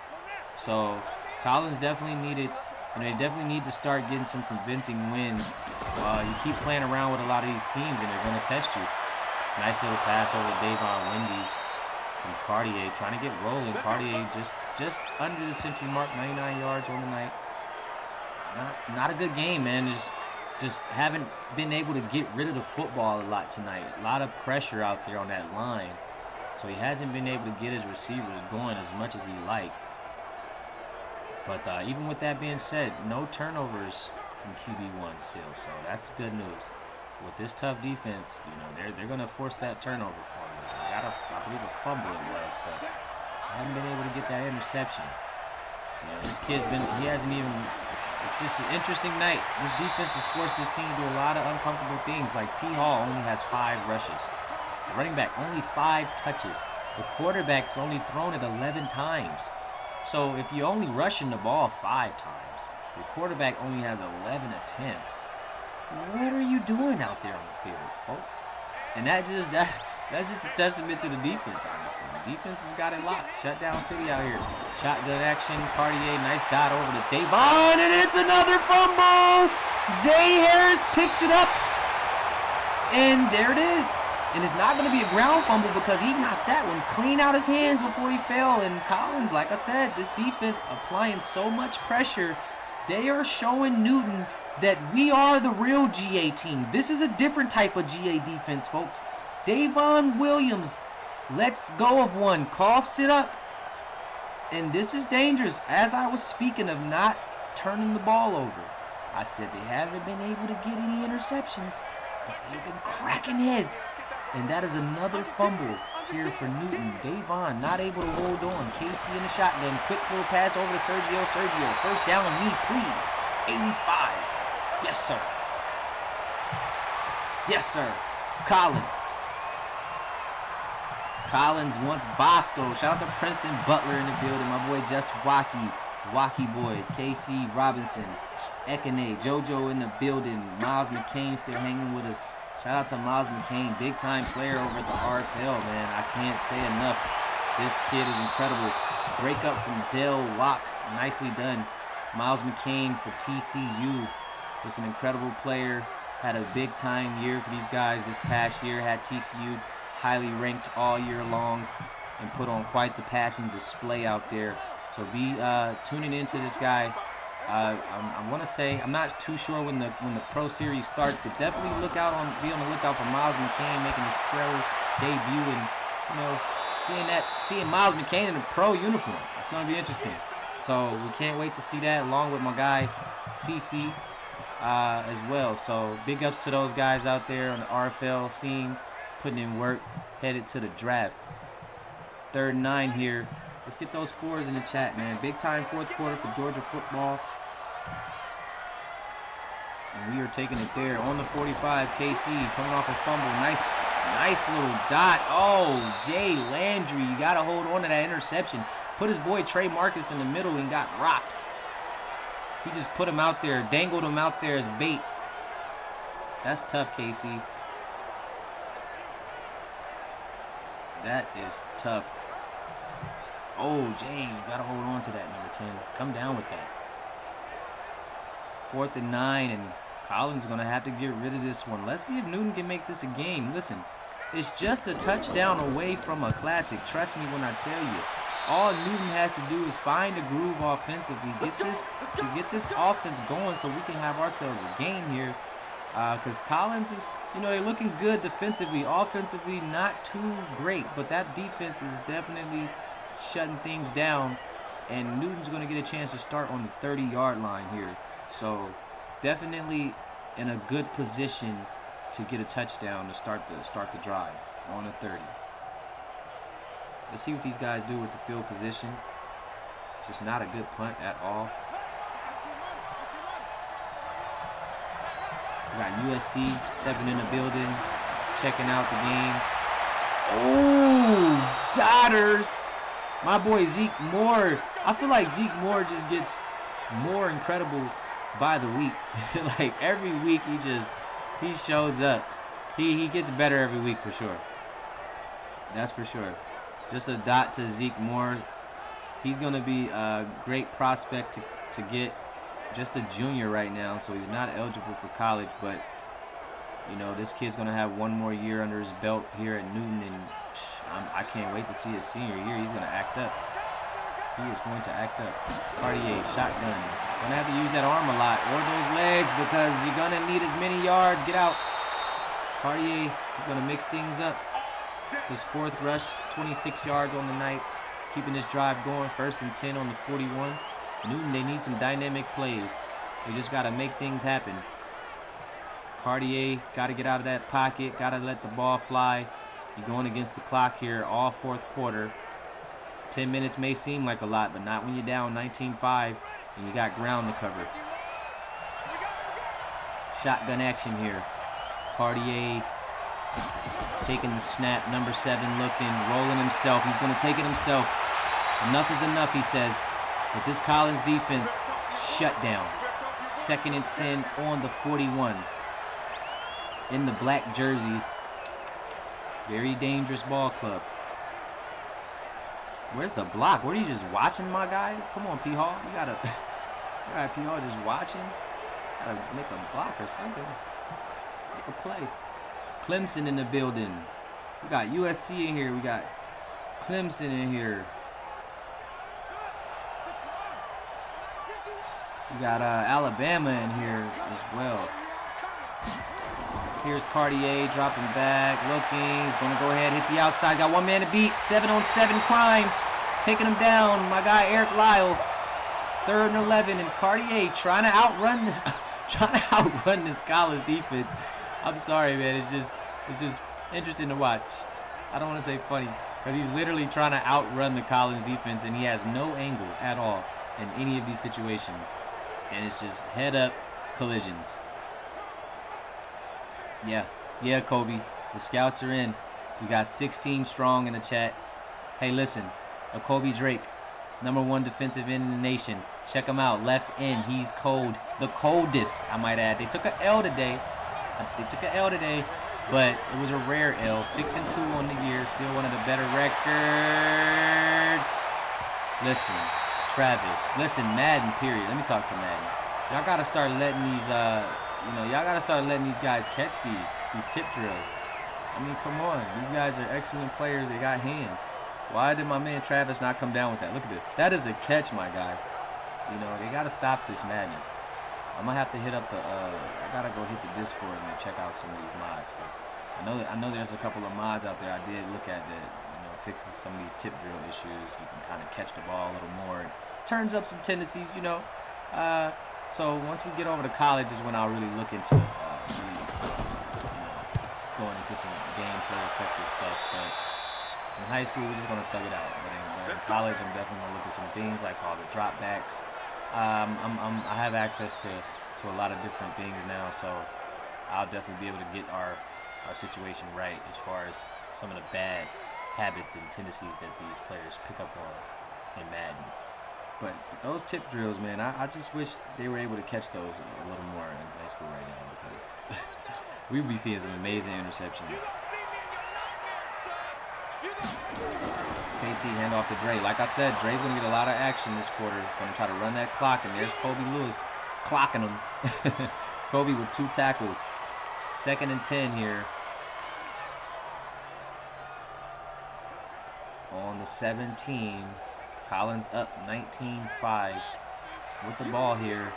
[SPEAKER 1] So Collins definitely needed, they definitely need to start getting some convincing wins. You keep playing around with a lot of these teams, and they're going to test you. Nice little pass over to Davon Wendy's. And Cartier trying to get rolling. Cartier just under the century mark, 99 yards on the night. not a good game, man. Just haven't been able to get rid of the football a lot tonight. A lot of pressure out there on that line. So he hasn't been able to get his receivers going as much as he like. But even with that being said, no turnovers from QB1 still. So that's good news. With this tough defense, you know, they're going to force that turnover for him. I believe a fumble it was, but I haven't been able to get that interception. You know, this kid's he hasn't even, it's just an interesting night. This defense has forced this team to do a lot of uncomfortable things. Like P. Hall only has 5 rushes. The running back only 5 touches. The quarterback's only thrown it 11 times. So if you're only rushing the ball 5 times, your quarterback only has 11 attempts. What are you doing out there on the field, folks? And that's just a testament to the defense, honestly. The defense has got it locked. Shutdown City out here. Shotgun action. Cartier, nice dot over to Davon, and it's another fumble. Zay Harris picks it up, and there it is. And it's not going to be a ground fumble because he knocked that one clean out his hands before he fell. And Collins, like I said, this defense applying so much pressure, they are showing Newton that we are the real GA team. This is a different type of GA defense, folks. Davon Williams lets go of one, coughs it up. And this is dangerous. As I was speaking of not turning the ball over, I said they haven't been able to get any interceptions, but they've been cracking heads. And that is another fumble here for Newton. Davon not able to hold on. Casey in the shotgun. Quick little pass over to Sergio. Sergio, first down on me, please. 85. Yes, sir. Yes, sir. Collins. Collins wants Bosco. Shout out to Princeton Butler in the building. My boy Just Wacky. Wacky boy. KC Robinson. Ekene. JoJo in the building. Miles McCain still hanging with us. Shout out to Miles McCain. Big time player over at the RFL, man. I can't say enough. This kid is incredible. Break up from Dell Locke. Nicely done. Miles McCain for TCU. Just an incredible player. Had a big time year for these guys this past year. Had TCU highly ranked all year long and put on quite the passing display out there. So be tuning into this guy. I want to say I'm not too sure when the pro series starts, but definitely be on the lookout for Miles McCain making his pro debut, and you know seeing Miles McCain in a pro uniform. It's going to be interesting. So we can't wait to see that, along with my guy CC as well. So big ups to those guys out there on the RFL scene, putting in work, headed to the draft. 3rd and 9 here. Let's get those 4s in the chat, man. Big time 4th quarter for Georgia football. And we are taking it there on the 45. KC coming off a fumble. Nice little dot. Oh, Jay Landry. You got to hold on to that interception. Put his boy Trey Marcus in the middle and got rocked. He just put him out there, dangled him out there as bait. That's tough, KC. That is tough. Oh, Jay, you got to hold on to that, number 10. Come down with that. 4th and 9, and Collins going to have to get rid of this one. Let's see if Newton can make this a game. Listen, it's just a touchdown away from a classic. Trust me when I tell you. All Newton has to do is find a groove offensively, get this offense going so we can have ourselves a game here. Because Collins is, they're looking good defensively. Offensively, not too great, but that defense is definitely shutting things down, and Newton's going to get a chance to start on the 30-yard line here. So definitely in a good position to get a touchdown to start the drive on the 30. Let's see what these guys do with the field position. Just not a good punt at all. We got USC stepping in the building, checking out the game. Oh, Dodders. My boy Zeke Moore. I feel like Zeke Moore just gets more incredible by the week. Like every week he shows up. He gets better every week for sure. That's for sure. Just a dot to Zeke Moore. He's going to be a great prospect to get. Just a junior right now, so he's not eligible for college, but this kid's going to have one more year under his belt here at Newton, and I can't wait to see his senior year. He's going to act up. He is going to act up. Cartier, shotgun. Gonna have to use that arm a lot or those legs because you're gonna need as many yards. Get out. Cartier is gonna mix things up. His 4th rush, 26 yards on the night. Keeping this drive going. 1st and 10 on the 41. Newton, they need some dynamic plays. They just gotta make things happen. Cartier, gotta get out of that pocket. Gotta let the ball fly. You're going against the clock here all 4th quarter. 10 minutes may seem like a lot, but not when you're down 19-5 and you got ground to cover. Shotgun action here. Cartier taking the snap. Number 7 looking, rolling himself. He's going to take it himself. Enough is enough, he says. But this Collins defense shut down. 2nd and 10 on the 41. In the black jerseys. Very dangerous ball club. Where's the block? What are you just watching, my guy? Come on, P-Hall. You gotta P-Hall just watching. Gotta make a block or something. Make a play. Clemson in the building. We got USC in here. We got Clemson in here. We got Alabama in here as well. Here's Cartier dropping back, looking. He's going to go ahead, hit the outside. Got one man to beat. 7-on-7 crime. Taking him down. My guy Eric Lyle. 3rd and 11. And Cartier trying to outrun this Collins defense. I'm sorry, man. It's just interesting to watch. I don't want to say funny because he's literally trying to outrun the Collins defense, and he has no angle at all in any of these situations. And it's just head up collisions. Yeah, Kobe. The scouts are in. We got 16 strong in the chat. Hey, listen. Kobe Drake, #1 defensive end in the nation. Check him out. Left end. He's cold. The coldest, I might add. They took an L today. But it was a rare L. 6-2 on the year. Still one of the better records. Listen, Travis. Listen, Madden, period. Let me talk to Madden. Y'all got to start letting these guys catch these tip drills. I mean, come on. These guys are excellent players. They got hands. Why did my man Travis not come down with that? Look at this. That is a catch, my guy. You know, they got to stop this madness. I'm going to have to hit up the, I got to go hit the Discord and check out some of these mods. Because I know there's a couple of mods out there I did look at that, fixes some of these tip drill issues. You can kind of catch the ball a little more. It turns up some tendencies, So once we get over to college is when I'll really look into going into some gameplay effective stuff. But in high school, we're just going to thug it out. But in college, I'm definitely going to look at some things like all the dropbacks. I have access to a lot of different things now, so I'll definitely be able to get our situation right as far as some of the bad habits and tendencies that these players pick up on in Madden. But those tip drills, man, I just wish they were able to catch those a little more in high school right now because we would be seeing some amazing interceptions. KC hand off to Dre. Like I said, Dre's going to get a lot of action this quarter. He's going to try to run that clock, and there's Kobe Lewis clocking him. Kobe with 2 tackles. 2nd and 10 here. On the 17. Collins up 19-5 with the ball here.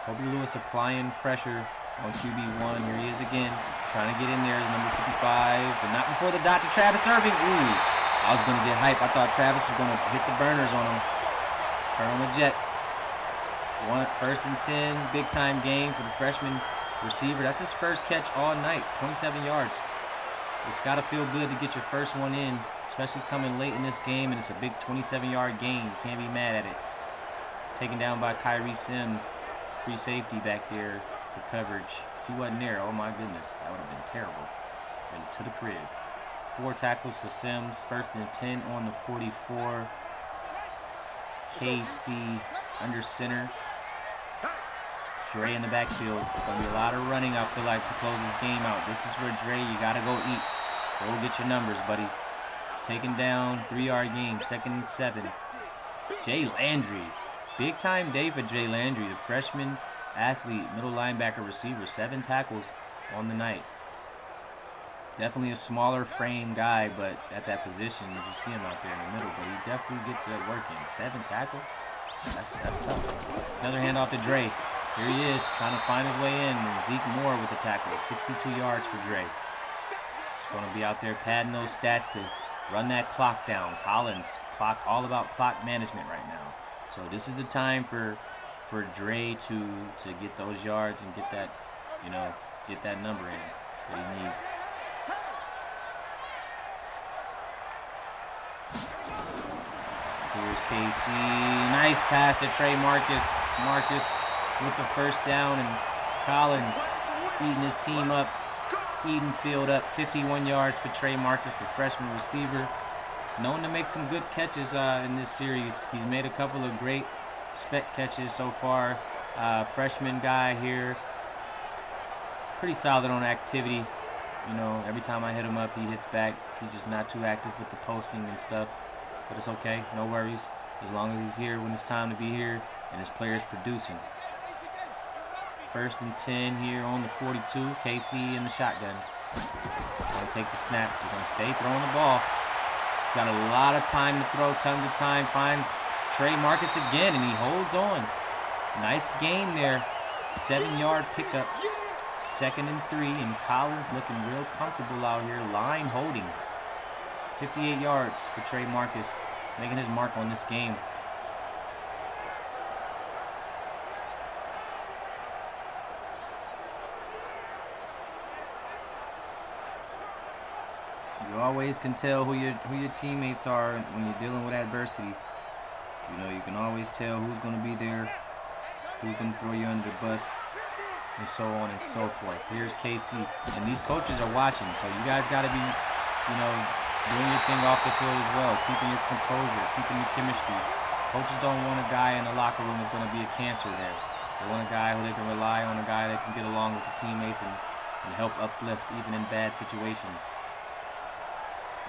[SPEAKER 1] Kobe Lewis applying pressure on QB1. Here he is again. Trying to get in there is number 55. But not before the dot to Travis Irving. Ooh, I was going to get hype. I thought Travis was going to hit the burners on him. Turn on the Jets. 1st and 10. Big time game for the freshman receiver. That's his first catch all night. 27 yards. It's got to feel good to get your first one in, especially coming late in this game, and it's a big 27-yard gain. You can't be mad at it. Taken down by Kyrie Sims. Free safety back there for coverage. If he wasn't there, oh my goodness, that would have been terrible. And to the crib. 4 tackles for Sims. 1st and 10 on the 44. KC under center. Dre in the backfield. It's going to be a lot of running, I feel like, to close this game out. This is where Dre, you got to go eat. Go get your numbers, buddy. Taken down, 3-yard game, 2nd and 7. Jay Landry. Big time day for Jay Landry, the freshman athlete, middle linebacker receiver. 7 tackles on the night. Definitely a smaller frame guy, but at that position, you see him out there in the middle. But he definitely gets that work in. 7 tackles. That's tough. Another handoff to Dre. Here he is, trying to find his way in. And Zeke Moore with the tackle. 62 yards for Dre. He's going to be out there padding those stats to run that clock down. Collins, all about clock management right now. So this is the time for Dre to get those yards and get that, get that number in that he needs. Here's Casey. Nice pass to Trey Marcus. Marcus with the first down, and Collins eating his team up, eating field up. 51 yards for Trey Marcus, the freshman receiver. Known to make some good catches in this series. He's made a couple of great spec catches so far. Freshman guy here. Pretty solid on activity. Every time I hit him up, he hits back. He's just not too active with the posting and stuff. But it's okay. No worries. As long as he's here when it's time to be here and his player's producing. 1st and 10 here on the 42. KC in the shotgun. Going to take the snap. He's going to stay throwing the ball. He's got a lot of time to throw, tons of time. Finds Trey Marcus again, and he holds on. Nice game there. 7-yard pickup. 2nd and 3, and Collins looking real comfortable out here. Line holding. 58 yards for Trey Marcus, making his mark on this game. You always can tell who your teammates are when you're dealing with adversity. You can always tell who's going to be there, who's going to throw you under the bus, and so on and so forth. Here's Casey, and these coaches are watching, so you guys got to be, doing your thing off the field as well, keeping your composure, keeping your chemistry. Coaches don't want a guy in the locker room who's going to be a cancer there. They want a guy who they can rely on, a guy that can get along with the teammates and help uplift even in bad situations.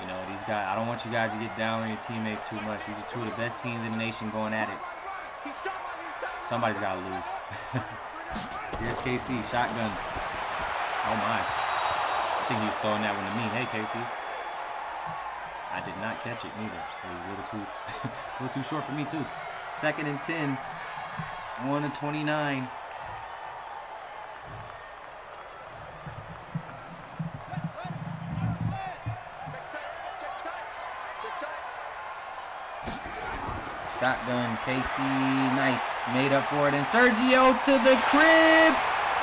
[SPEAKER 1] These guys, I don't want you guys to get down on your teammates too much. These are 2 of the best teams in the nation going at it. Somebody's got to lose. Here's KC, shotgun. Oh my. I think he was throwing that one to me. Hey, KC. I did not catch it neither. It was a little too short for me too. 2nd and 10 on the 29. Shotgun, KC, nice, made up for it, and Sergio to the crib,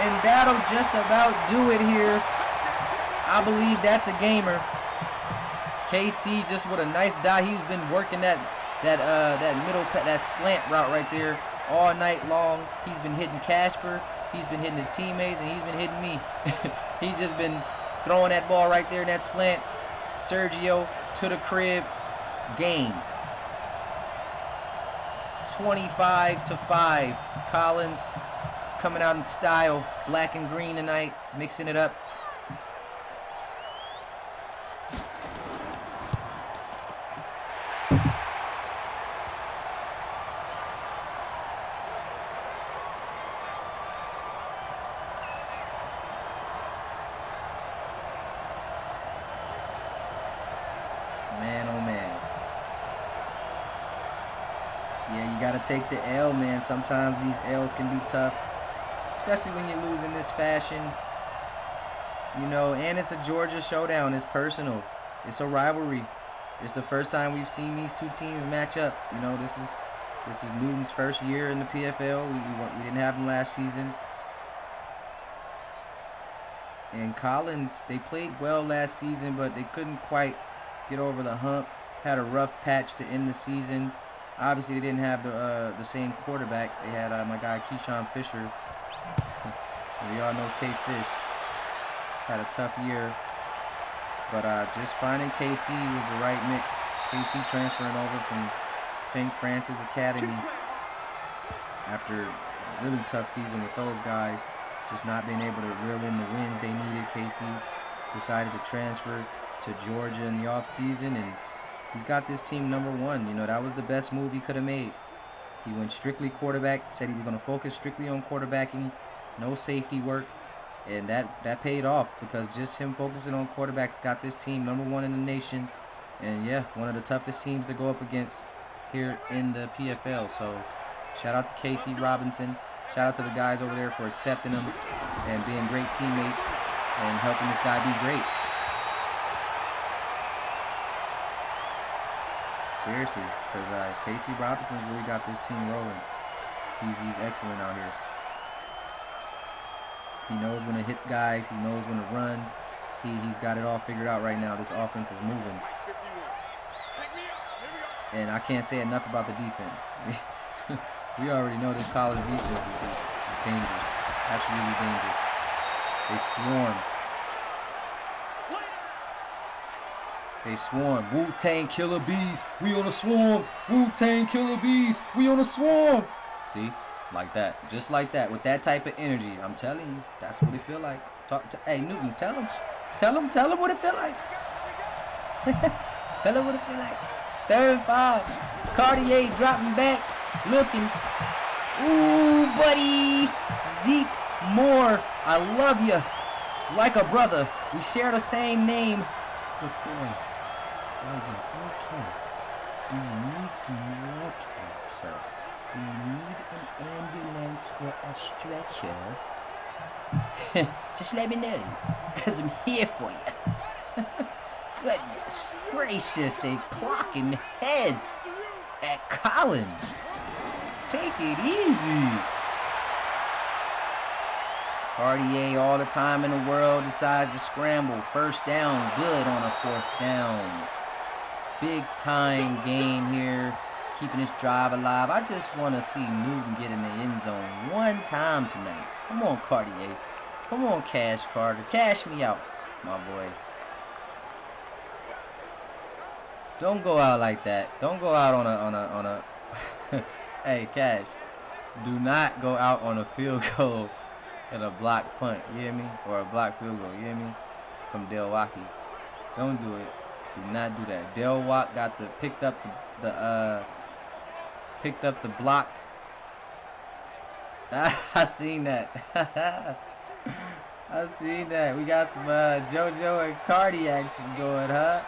[SPEAKER 1] and that'll just about do it here. I believe that's a gamer. KC just with a nice dive. He's been working that middle, that slant route right there all night long. He's been hitting Casper, he's been hitting his teammates, and he's been hitting me. He's just been throwing that ball right there in that slant. Sergio to the crib, game. 25-5. Collins coming out in style, black and green tonight, mixing it up. Man, oh man. Yeah, you got to take the L, man. Sometimes these L's can be tough, especially when you lose in this fashion. And it's a Georgia Showdown. It's personal. It's a rivalry. It's the first time we've seen these 2 teams match up. This is Newton's first year in the PFL. We didn't have him last season. And Collins, they played well last season, but they couldn't quite get over the hump. Had a rough patch to end the season. Obviously, they didn't have the same quarterback. They had my guy Keyshawn Fisher. We all know K-Fish. Had a tough year. But just finding KC was the right mix. KC transferring over from St. Francis Academy after a really tough season with those guys. Just not being able to reel in the wins they needed. KC decided to transfer to Georgia in the offseason, and he's got this team number 1. That was the best move he could have made. He went strictly quarterback, said he was going to focus strictly on quarterbacking, no safety work.
[SPEAKER 2] And that paid off because just him focusing on quarterbacks got this team #1 in the nation. And yeah, one of the toughest teams to go up against here in the PFL. So shout out to Casey Robinson. Shout out to the guys over there for accepting him and being great teammates and helping this guy be great. Seriously, because Casey Robinson's really got this team rolling. He's excellent out here. He knows when to hit guys. He knows when to run. He's got it all figured out right now. This offense is moving. And I can't say enough about the defense. We already know this college defense is just dangerous. Absolutely dangerous. They swarm. They swarm. Wu-Tang Killer Bees. We on a swarm. Wu-Tang Killer Bees. We on a swarm. See? Like that. Just like that. With that type of energy. I'm telling you. That's what it feel like. Hey, Newton, tell him. Tell him what it feel like. Tell him what it feel like. 3rd and 5. Cartier dropping back. Looking. Ooh, buddy. Zeke Moore. I love you. Like a brother. We share the same name. But boy, are you okay? Do you need some water, sir? Do you need an ambulance or a stretcher? Just let me know, because I'm here for you. Goodness gracious, they clocking heads at Collins. Take it easy. Cartier all the time in the world decides to scramble. 1st down, good on a 4th down. Big time game here, keeping this drive alive. I just want to see Newton get in the end zone one time tonight. Come on, Cartier. Come on, Cash Carter. Cash me out, my boy. Don't go out like that. Don't go out on a Hey, Cash. Do not go out on a field goal and a block punt, you hear me? Or a block field goal, you hear me? From Delwaukee. Don't do it. Do not do that. Delwaukee got picked up the blocked. I seen that. I seen that. We got some JoJo and Cardi action going, huh?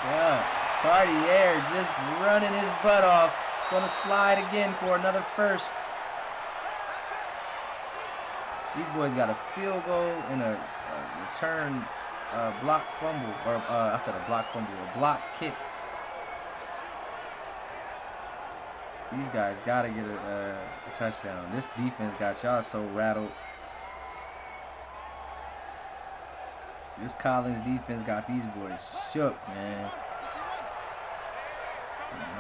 [SPEAKER 2] Yeah. Cartier just running his butt off. Gonna slide again for another 1st. These boys got a field goal and a return block fumble. Or I said a block fumble. A block kick. These guys gotta get a touchdown. This defense got y'all so rattled. This Collins defense got these boys shook, man.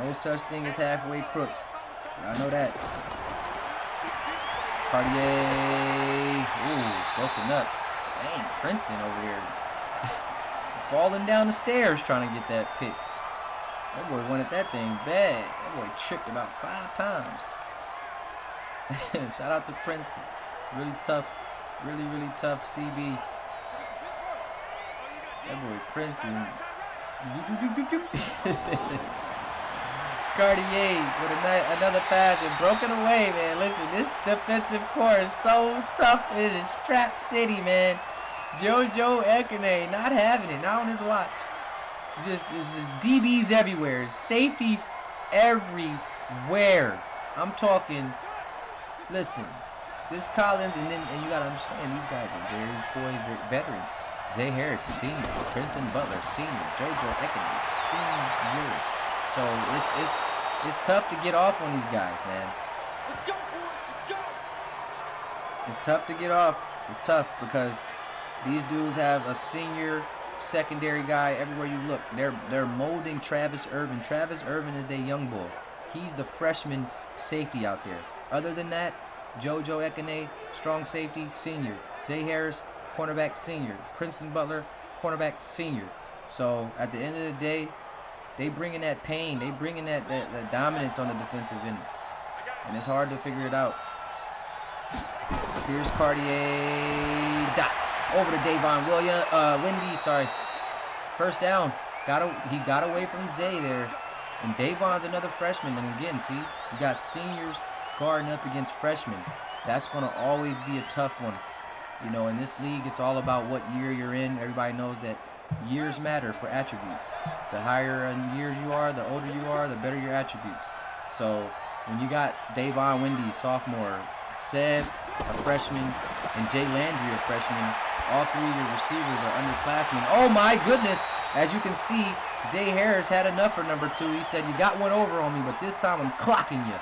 [SPEAKER 2] No such thing as halfway crooks. Y'all know that. Cartier. Ooh, broken up. Dang, Princeton over there. Falling down the stairs trying to get that pick. That boy wanted that thing bad. That boy tripped about 5 times. Shout out to Princeton. Really tough. Really, really tough CB. That boy Princeton. Cartier with another pass and broken away, man. Listen, this defensive core is so tough in the Strap City, man. JoJo Ekene not having it, not on his watch. It's just DBs everywhere, safeties everywhere. I'm talking. Listen, this Collins, and you gotta understand these guys are very poised veterans. Zay Harris, senior. Princeton Butler, senior. JoJo Ekene, senior. So it's tough to get off on these guys, man. Let's go, boys. Let's go. It's tough to get off. It's tough because these dudes have a senior secondary guy everywhere you look. They're molding Travis Irvin. Travis Irvin is their young bull. He's the freshman safety out there. Other than that, JoJo Ekene, strong safety, senior. Zay Harris, cornerback, senior. Princeton Butler, cornerback, senior. So at the end of the day, they bringing that pain. They bringing that dominance on the defensive end. And it's hard to figure it out. Here's Cartier. Dot. Over to Davon Wendy, sorry. 1st down. He got away from Zay there. And Davon's another freshman. And again, see, you got seniors guarding up against freshmen. That's going to always be a tough one. You know, in this league, it's all about what year you're in. Everybody knows that years matter for attributes. The higher in years you are, the older you are, the better your attributes. So when you got Davon Wendy, sophomore, Seb, a freshman, and Jay Landry, a freshman, all three of your receivers are underclassmen. Oh my goodness! As you can see, Zay Harris had enough for number 2. He said, "You got one over on me, but this time I'm clocking you."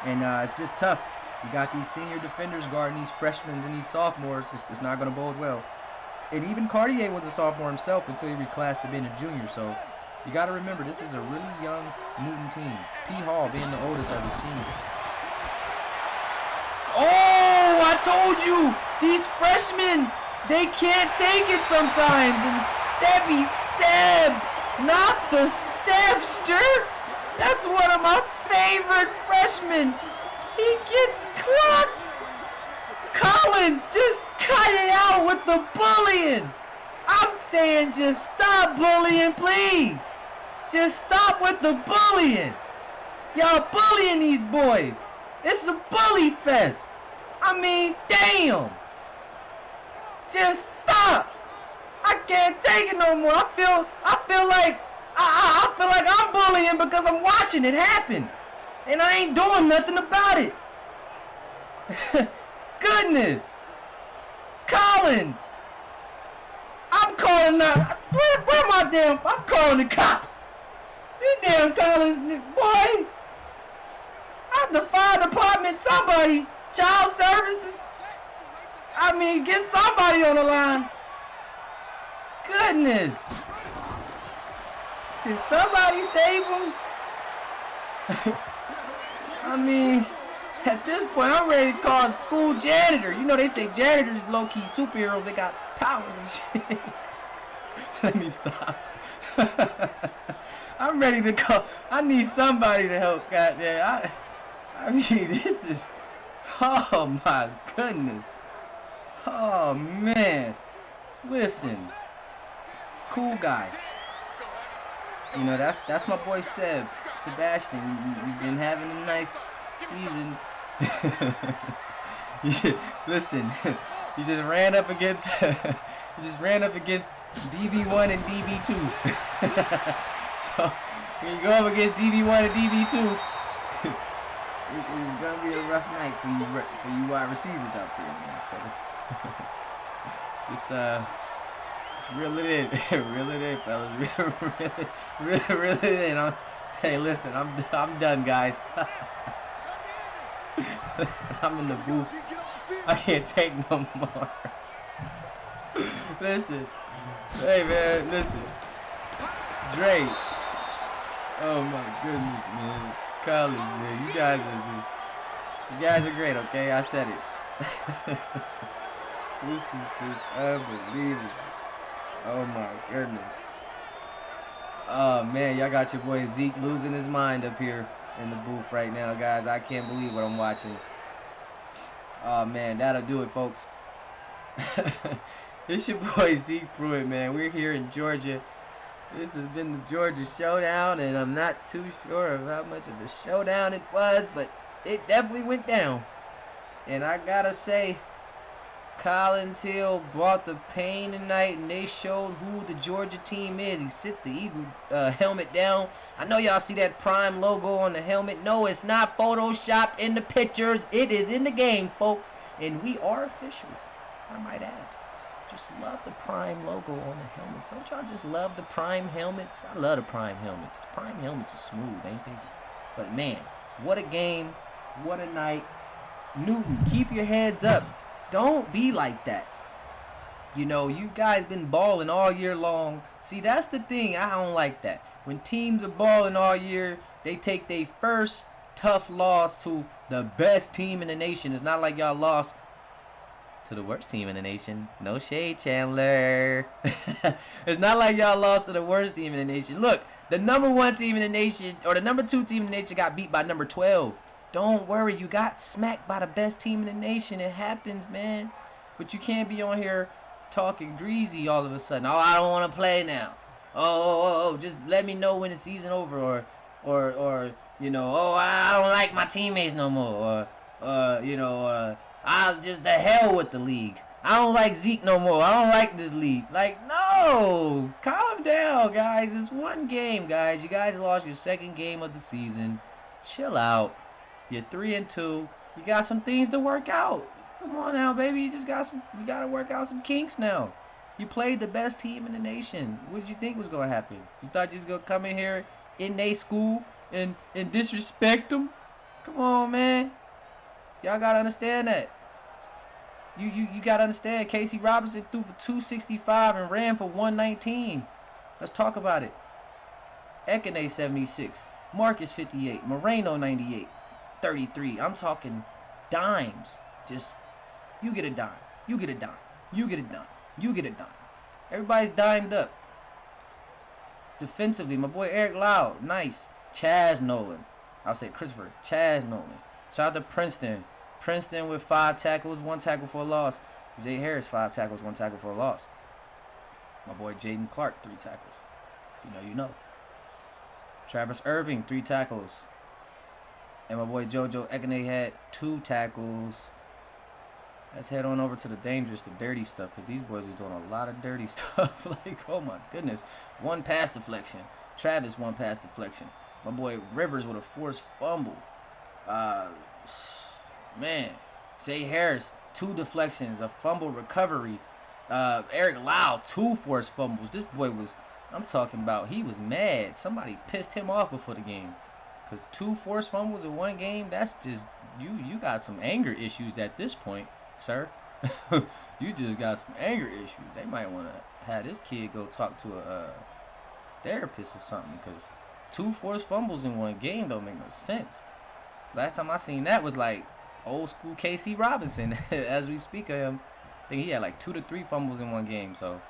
[SPEAKER 2] And it's just tough. You got these senior defenders guarding these freshmen and these sophomores. It's not going to bode well. And even Cartier was a sophomore himself until he reclassed to being a junior. So you got to remember, this is a really young Newton team. P. Hall being the oldest as a senior. Oh, I told you, these freshmen, they can't take it sometimes. And Seb, not the Sebster. That's one of my favorite freshmen. He gets clocked. Collins, just cut it out with the bullying. I'm saying just stop bullying, please. Just stop with the bullying. Y'all bullying these boys. This is a bully fest. I mean, damn. Just stop. I can't take it no more. I feel like I'm bullying because I'm watching it happen. And I ain't doing nothing about it. Goodness. Collins. I'm calling out. Where my damn... I'm calling the cops. This damn Collins, boy. I'm the fire department, somebody. Child services. I mean, get somebody on the line. Goodness. Can somebody save him? I mean, at this point, I'm ready to call a school janitor. You know, they say janitors low-key superheroes. They got powers and shit. Let me stop. I'm ready to call. I need somebody to help. Goddamn. I mean, this is. Oh my goodness. Oh man. Listen. Cool guy. You know, that's my boy Sebastian. You've been having a nice season. Listen, he just ran up against DB1 and DB2. So when you go up against DB1 and DB2, it's gonna be a rough night for you wide receivers out there, man. So just reel it in, fellas. Reel it in. Hey, listen, I'm done, guys. Listen, I'm in the booth. I can't take no more. Listen, hey man, listen, Dre. Oh my goodness, man. College, man, you guys are great. Okay, I said it. This is just unbelievable. Oh my goodness. Oh man, y'all got your boy Zeke losing his mind up here in the booth right now, guys. I can't believe what I'm watching. Oh man, that'll do it, folks. It's your boy Zeke Pruitt, man. We're here in Georgia. This has been the Georgia Showdown, and I'm not too sure of how much of a showdown it was, but it definitely went down. And I gotta say, Collins Hill brought the pain tonight, and they showed who the Georgia team is. He sits the Eagle helmet down. I know y'all see that Prime logo on the helmet. No, it's not photoshopped in the pictures. It is in the game, folks, and we are official, I might add. Just love the Prime logo on the helmets. Don't y'all just love the Prime helmets? I love the Prime helmets. The Prime helmets are smooth, ain't they? But man, what a game. What a night. Newton, keep your heads up. Don't be like that. You know, you guys been balling all year long. See, that's the thing. I don't like that. When teams are balling all year, they take their first tough loss to the best team in the nation. It's not like y'all lost to the worst team in the nation. No shade, Chandler. It's not like y'all lost to the worst team in the nation. Look, the number 1 team in the nation, or the number 2 team in the nation, got beat by number 12. Don't worry, you got smacked by the best team in the nation. It happens, man. But you can't be on here talking greasy all of a sudden. Oh, I don't want to play now. Oh, just let me know when the season over, or you know, oh, I don't like my teammates no more, I just the hell with the league. I don't like Zeke no more. I don't like this league. Like, no, calm down, guys. It's one game, guys. You guys lost your second game of the season. Chill out. You're 3-2. You got some things to work out. Come on now, baby. You gotta work out some kinks now. You played the best team in the nation. What did you think was gonna happen? You thought you was gonna come in here in their school and disrespect them? Come on, man. Y'all gotta understand that. You gotta understand. Casey Robinson threw for 265 and ran for 119. Let's talk about it. Ekene 76, Marcus 58, Moreno 98, 33. I'm talking dimes. Just you get a dime, you get a dime, you get a dime, you get a dime. Everybody's dimed up. Defensively, my boy Eric Lau, nice. Chaz Nolan. I'll say Christopher. Chaz Nolan. Shout out to Princeton. Princeton with 5 tackles, 1 tackle for a loss. Zay Harris, 5 tackles, 1 tackle for a loss. My boy Jaden Clark, 3 tackles. If you know, you know. Travis Irving, 3 tackles. And my boy JoJo Ekene had 2 tackles. Let's head on over to the dangerous, the dirty stuff, because these boys was doing a lot of dirty stuff. Like, oh my goodness. 1 pass deflection. Travis, 1 pass deflection. My boy Rivers with a forced fumble. Man, Zay Harris, 2 deflections, a fumble recovery. Eric Lau, 2 forced fumbles. This boy was, I'm talking about, he was mad. Somebody pissed him off before the game. Because 2 forced fumbles in 1 game, that's just, you got some anger issues at this point, sir. You just got some anger issues. They might want to have this kid go talk to a therapist or something. Because 2 forced fumbles in 1 game don't make no sense. Last time I seen that was like old school Casey Robinson. As we speak of him, I think he had like 2 to 3 fumbles in 1 game. So,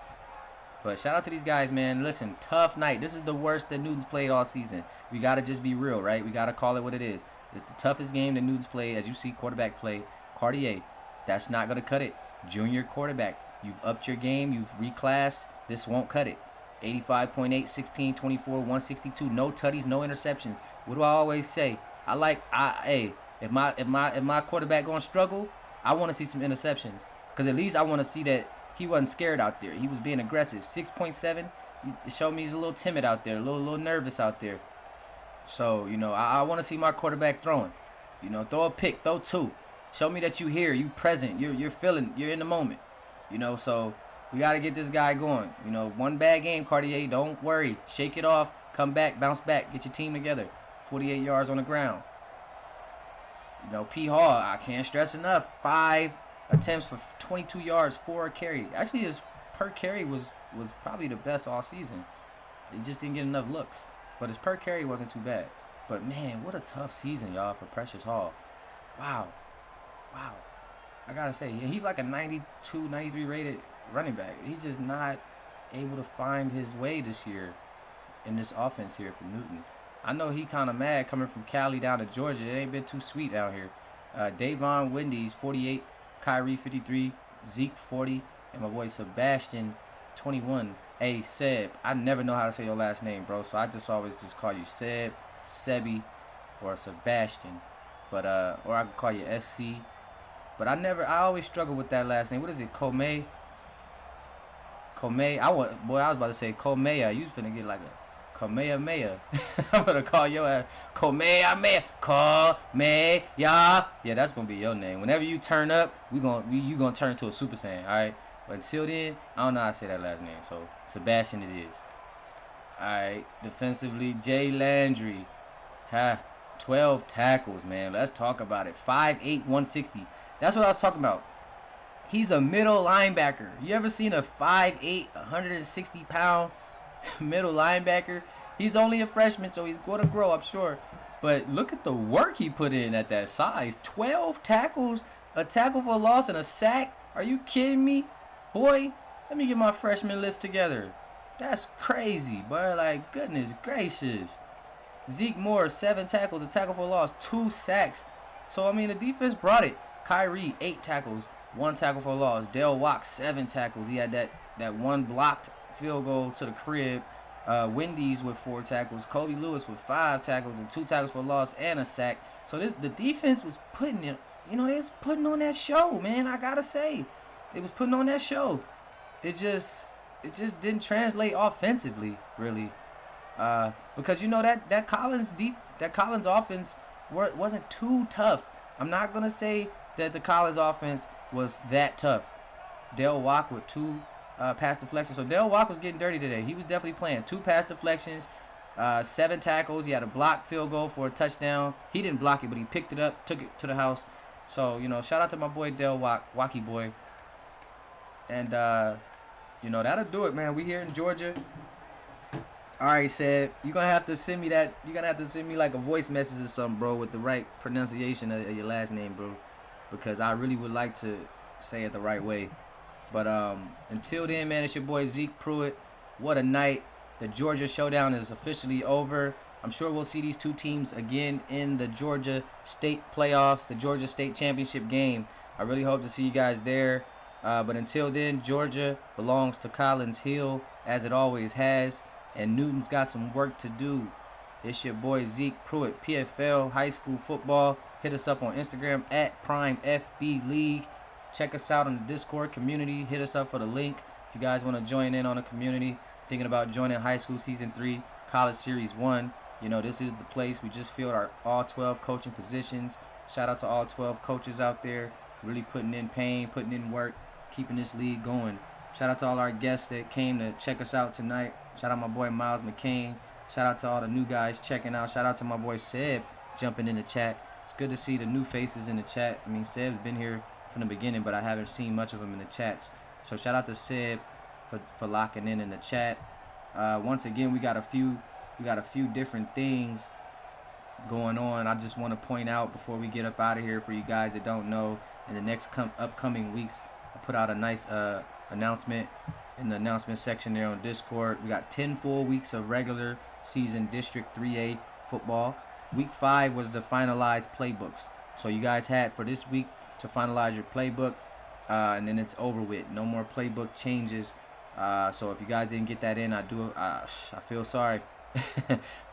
[SPEAKER 2] but shout out to these guys, man. Listen, tough night. This is the worst that Newton's played all season. We gotta just be real, right? We gotta call it what it is. It's the toughest game that Newton's played. As you see, quarterback play. Cartier, that's not gonna cut it. Junior quarterback, you've upped your game. You've reclassed. This won't cut it. 85.8, 16, 24, 162. No tutties, no interceptions. What do I always say? If my quarterback gonna struggle, I want to see some interceptions. Because at least I want to see that he wasn't scared out there. He was being aggressive. 6.7, it showed me he's a little timid out there, a little nervous out there. So, I want to see my quarterback throwing. Throw a pick, throw 2. Show me that you here, you present, you're feeling, you're in the moment. So we got to get this guy going. 1 bad game, Cartier, don't worry. Shake it off, come back, bounce back, get your team together. 48 yards on the ground. P. Hall, I can't stress enough. 5 attempts for 22 yards, 4 a carry. Actually, his per carry was probably the best all season. He just didn't get enough looks. But his per carry wasn't too bad. But, man, what a tough season, y'all, for Precious Hall. Wow. I got to say, he's like a 92, 93 rated running back. He's just not able to find his way this year in this offense here for Newton. I know he kind of mad coming from Cali down to Georgia. It ain't been too sweet out here. Davon Wendy's 48, Kyrie 53, Zeke 40, and my boy Sebastian 21. Hey, Seb, I never know how to say your last name, bro, so I just always just call you Seb, Sebi, or Sebastian. But or I can call you SC. But I always struggle with that last name. What is it? Komei? I was about to say Komea. You was finna get like a Kamehameha. I'm gonna call your ass Kamehameha. Kamehameha. Yeah, that's gonna be your name. Whenever you turn up, you gonna turn into a Super Saiyan, alright? But until then, I don't know how to say that last name. So Sebastian it is. Alright. Defensively, Jay Landry. 12 tackles, man. Let's talk about it. 5'8", 160. That's what I was talking about. He's a middle linebacker. You ever seen a 5'8", 160-pound middle linebacker? He's only a freshman, so he's going to grow, I'm sure. But look at the work he put in at that size. 12 tackles, a tackle for a loss, and a sack. Are you kidding me? Boy, let me get my freshman list together. That's crazy, boy. Like, goodness gracious. Zeke Moore, 7 tackles, a tackle for a loss, 2 sacks. So, I mean, the defense brought it. Kyrie, 8 tackles, 1 tackle for a loss. Dale Walk, 7 tackles. He had that 1 blocked field goal to the crib. Wendy's with 4 tackles. Kobe Lewis with 5 tackles and 2 tackles for a loss and a sack. So the defense was putting in they was putting on that show, man. I gotta say, they was putting on that show. It just didn't translate offensively, really. Because that Collins offense wasn't too tough. I'm not gonna say that the Collins offense was that tough. Dale Walk with 2 pass deflections. So Dale Walk was getting dirty today. He was definitely playing. 2 pass deflections, 7 tackles. He had a blocked field goal for a touchdown. He didn't block it, but he picked it up, took it to the house. So, shout out to my boy Dale Walk, Walkie boy. And, that'll do it, man. We here in Georgia. All right, Seb. You're going to have to send me like a voice message or something, bro, with the right pronunciation of your last name, bro. Because I really would like to say it the right way. But until then, man, it's your boy Zeke Pruitt. What a night. The Georgia Showdown is officially over. I'm sure we'll see these 2 teams again in the Georgia State playoffs, the Georgia State Championship game. I really hope to see you guys there. But until then, Georgia belongs to Collins Hill, as it always has. And Newton's got some work to do. It's your boy Zeke Pruitt, PFL High School Football. Hit us up on Instagram at PrimeFB League. Check us out on the Discord community. Hit us up for the link if you guys want to join in on the community. Thinking about joining High School Season 3, College Series 1. This is the place. We just filled our all 12 coaching positions. Shout out to all 12 coaches out there. Really putting in pain, putting in work, keeping this league going. Shout out to all our guests that came to check us out tonight. Shout out my boy Miles McCain. Shout out to all the new guys checking out. Shout out to my boy Seb jumping in the chat. It's good to see the new faces in the chat. I mean, Seb's been here from the beginning, but I haven't seen much of him in the chats. So shout out to Seb for locking in the chat. Once again, we got a few different things going on. I just want to point out before we get up out of here, for you guys that don't know, in the next upcoming weeks, I put out a nice announcement in the announcement section there on Discord. We got 10 full weeks of regular season District 3A football. Week 5 was the finalized playbooks. So you guys had for this week to finalize your playbook, and then it's over with. No more playbook changes. So if you guys didn't get that in, I feel sorry.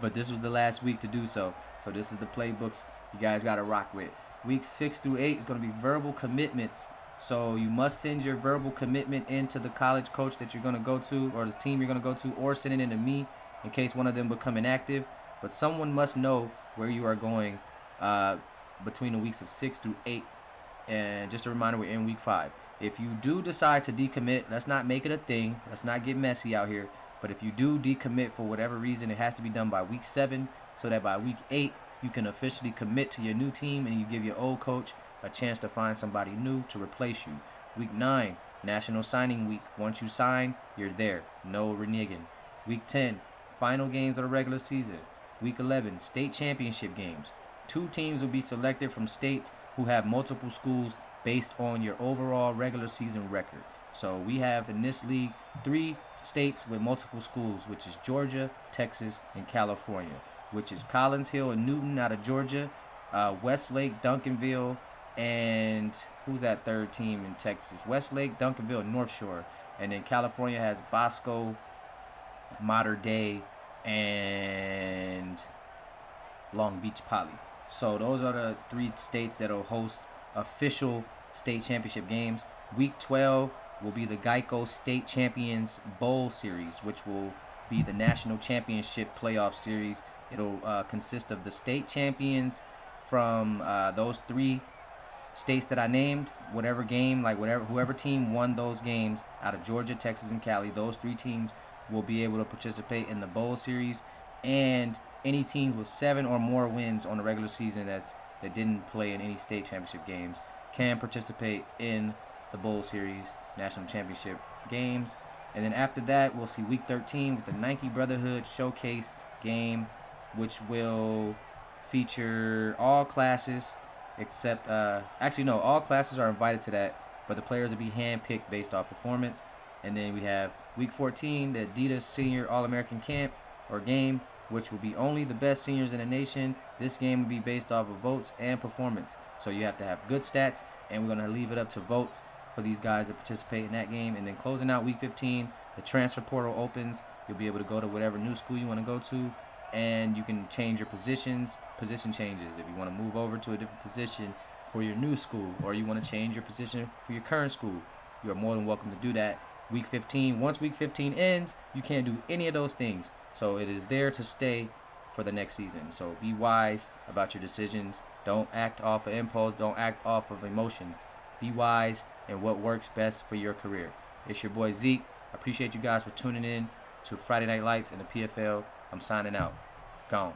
[SPEAKER 2] But this was the last week to do so. So this is the playbooks you guys got to rock with. Week 6 through 8 is going to be verbal commitments. So you must send your verbal commitment into the college coach that you're going to go to, or the team you're going to go to, or send it in to me in case one of them become inactive. But someone must know where you are going between the weeks of 6 through 8. And just a reminder, we're in week 5. If you do decide to decommit, let's not make it a thing. Let's not get messy out here. But if you do decommit for whatever reason, it has to be done by week 7 so that by week 8, you can officially commit to your new team and you give your old coach a chance to find somebody new to replace you. Week 9, National Signing Week. Once you sign, you're there. No reneging. Week 10, final games of the regular season. Week 11, state championship games. 2 teams will be selected from states who have multiple schools based on your overall regular season record. So we have in this league 3 states with multiple schools, which is Georgia, Texas, and California, which is Collins Hill and Newton out of Georgia, Westlake, Duncanville, and who's that third team in Texas? Westlake, Duncanville, and North Shore. And then California has Bosco, Mater Dei, and Long Beach Poly. So those are the 3 states that will host official state championship games. Week 12 will be the Geico State Champions Bowl Series, which will be the national championship playoff series. It'll consist of the state champions from those 3 states that I named. Whatever game, whoever team won those games out of Georgia, Texas, and Cali, those 3 teams will be able to participate in the bowl series. And any teams with 7 or more wins on the regular season that didn't play in any state championship games can participate in the bowl series national championship games. And then after that, we'll see week 13 with the Nike Brotherhood Showcase game, which will feature all classes except all classes are invited to that, but the players will be handpicked based off performance. And then we have week 14, the Adidas Senior All-American Camp or game, which will be only the best seniors in the nation. This game will be based off of votes and performance. So you have to have good stats, and we're going to leave it up to votes for these guys to participate in that game. And then closing out week 15, the transfer portal opens. You'll be able to go to whatever new school you want to go to, and you can change your position changes. If you want to move over to a different position, for your new school, or you want to change your position for your current school, you are more than welcome to do that. Week 15, once week 15 ends, you can't do any of those things. So it is there to stay for the next season. So be wise about your decisions. Don't act off of impulse. Don't act off of emotions. Be wise in what works best for your career. It's your boy Zeke. I appreciate you guys for tuning in to Friday Night Lights and the PFL. I'm signing out. Gone.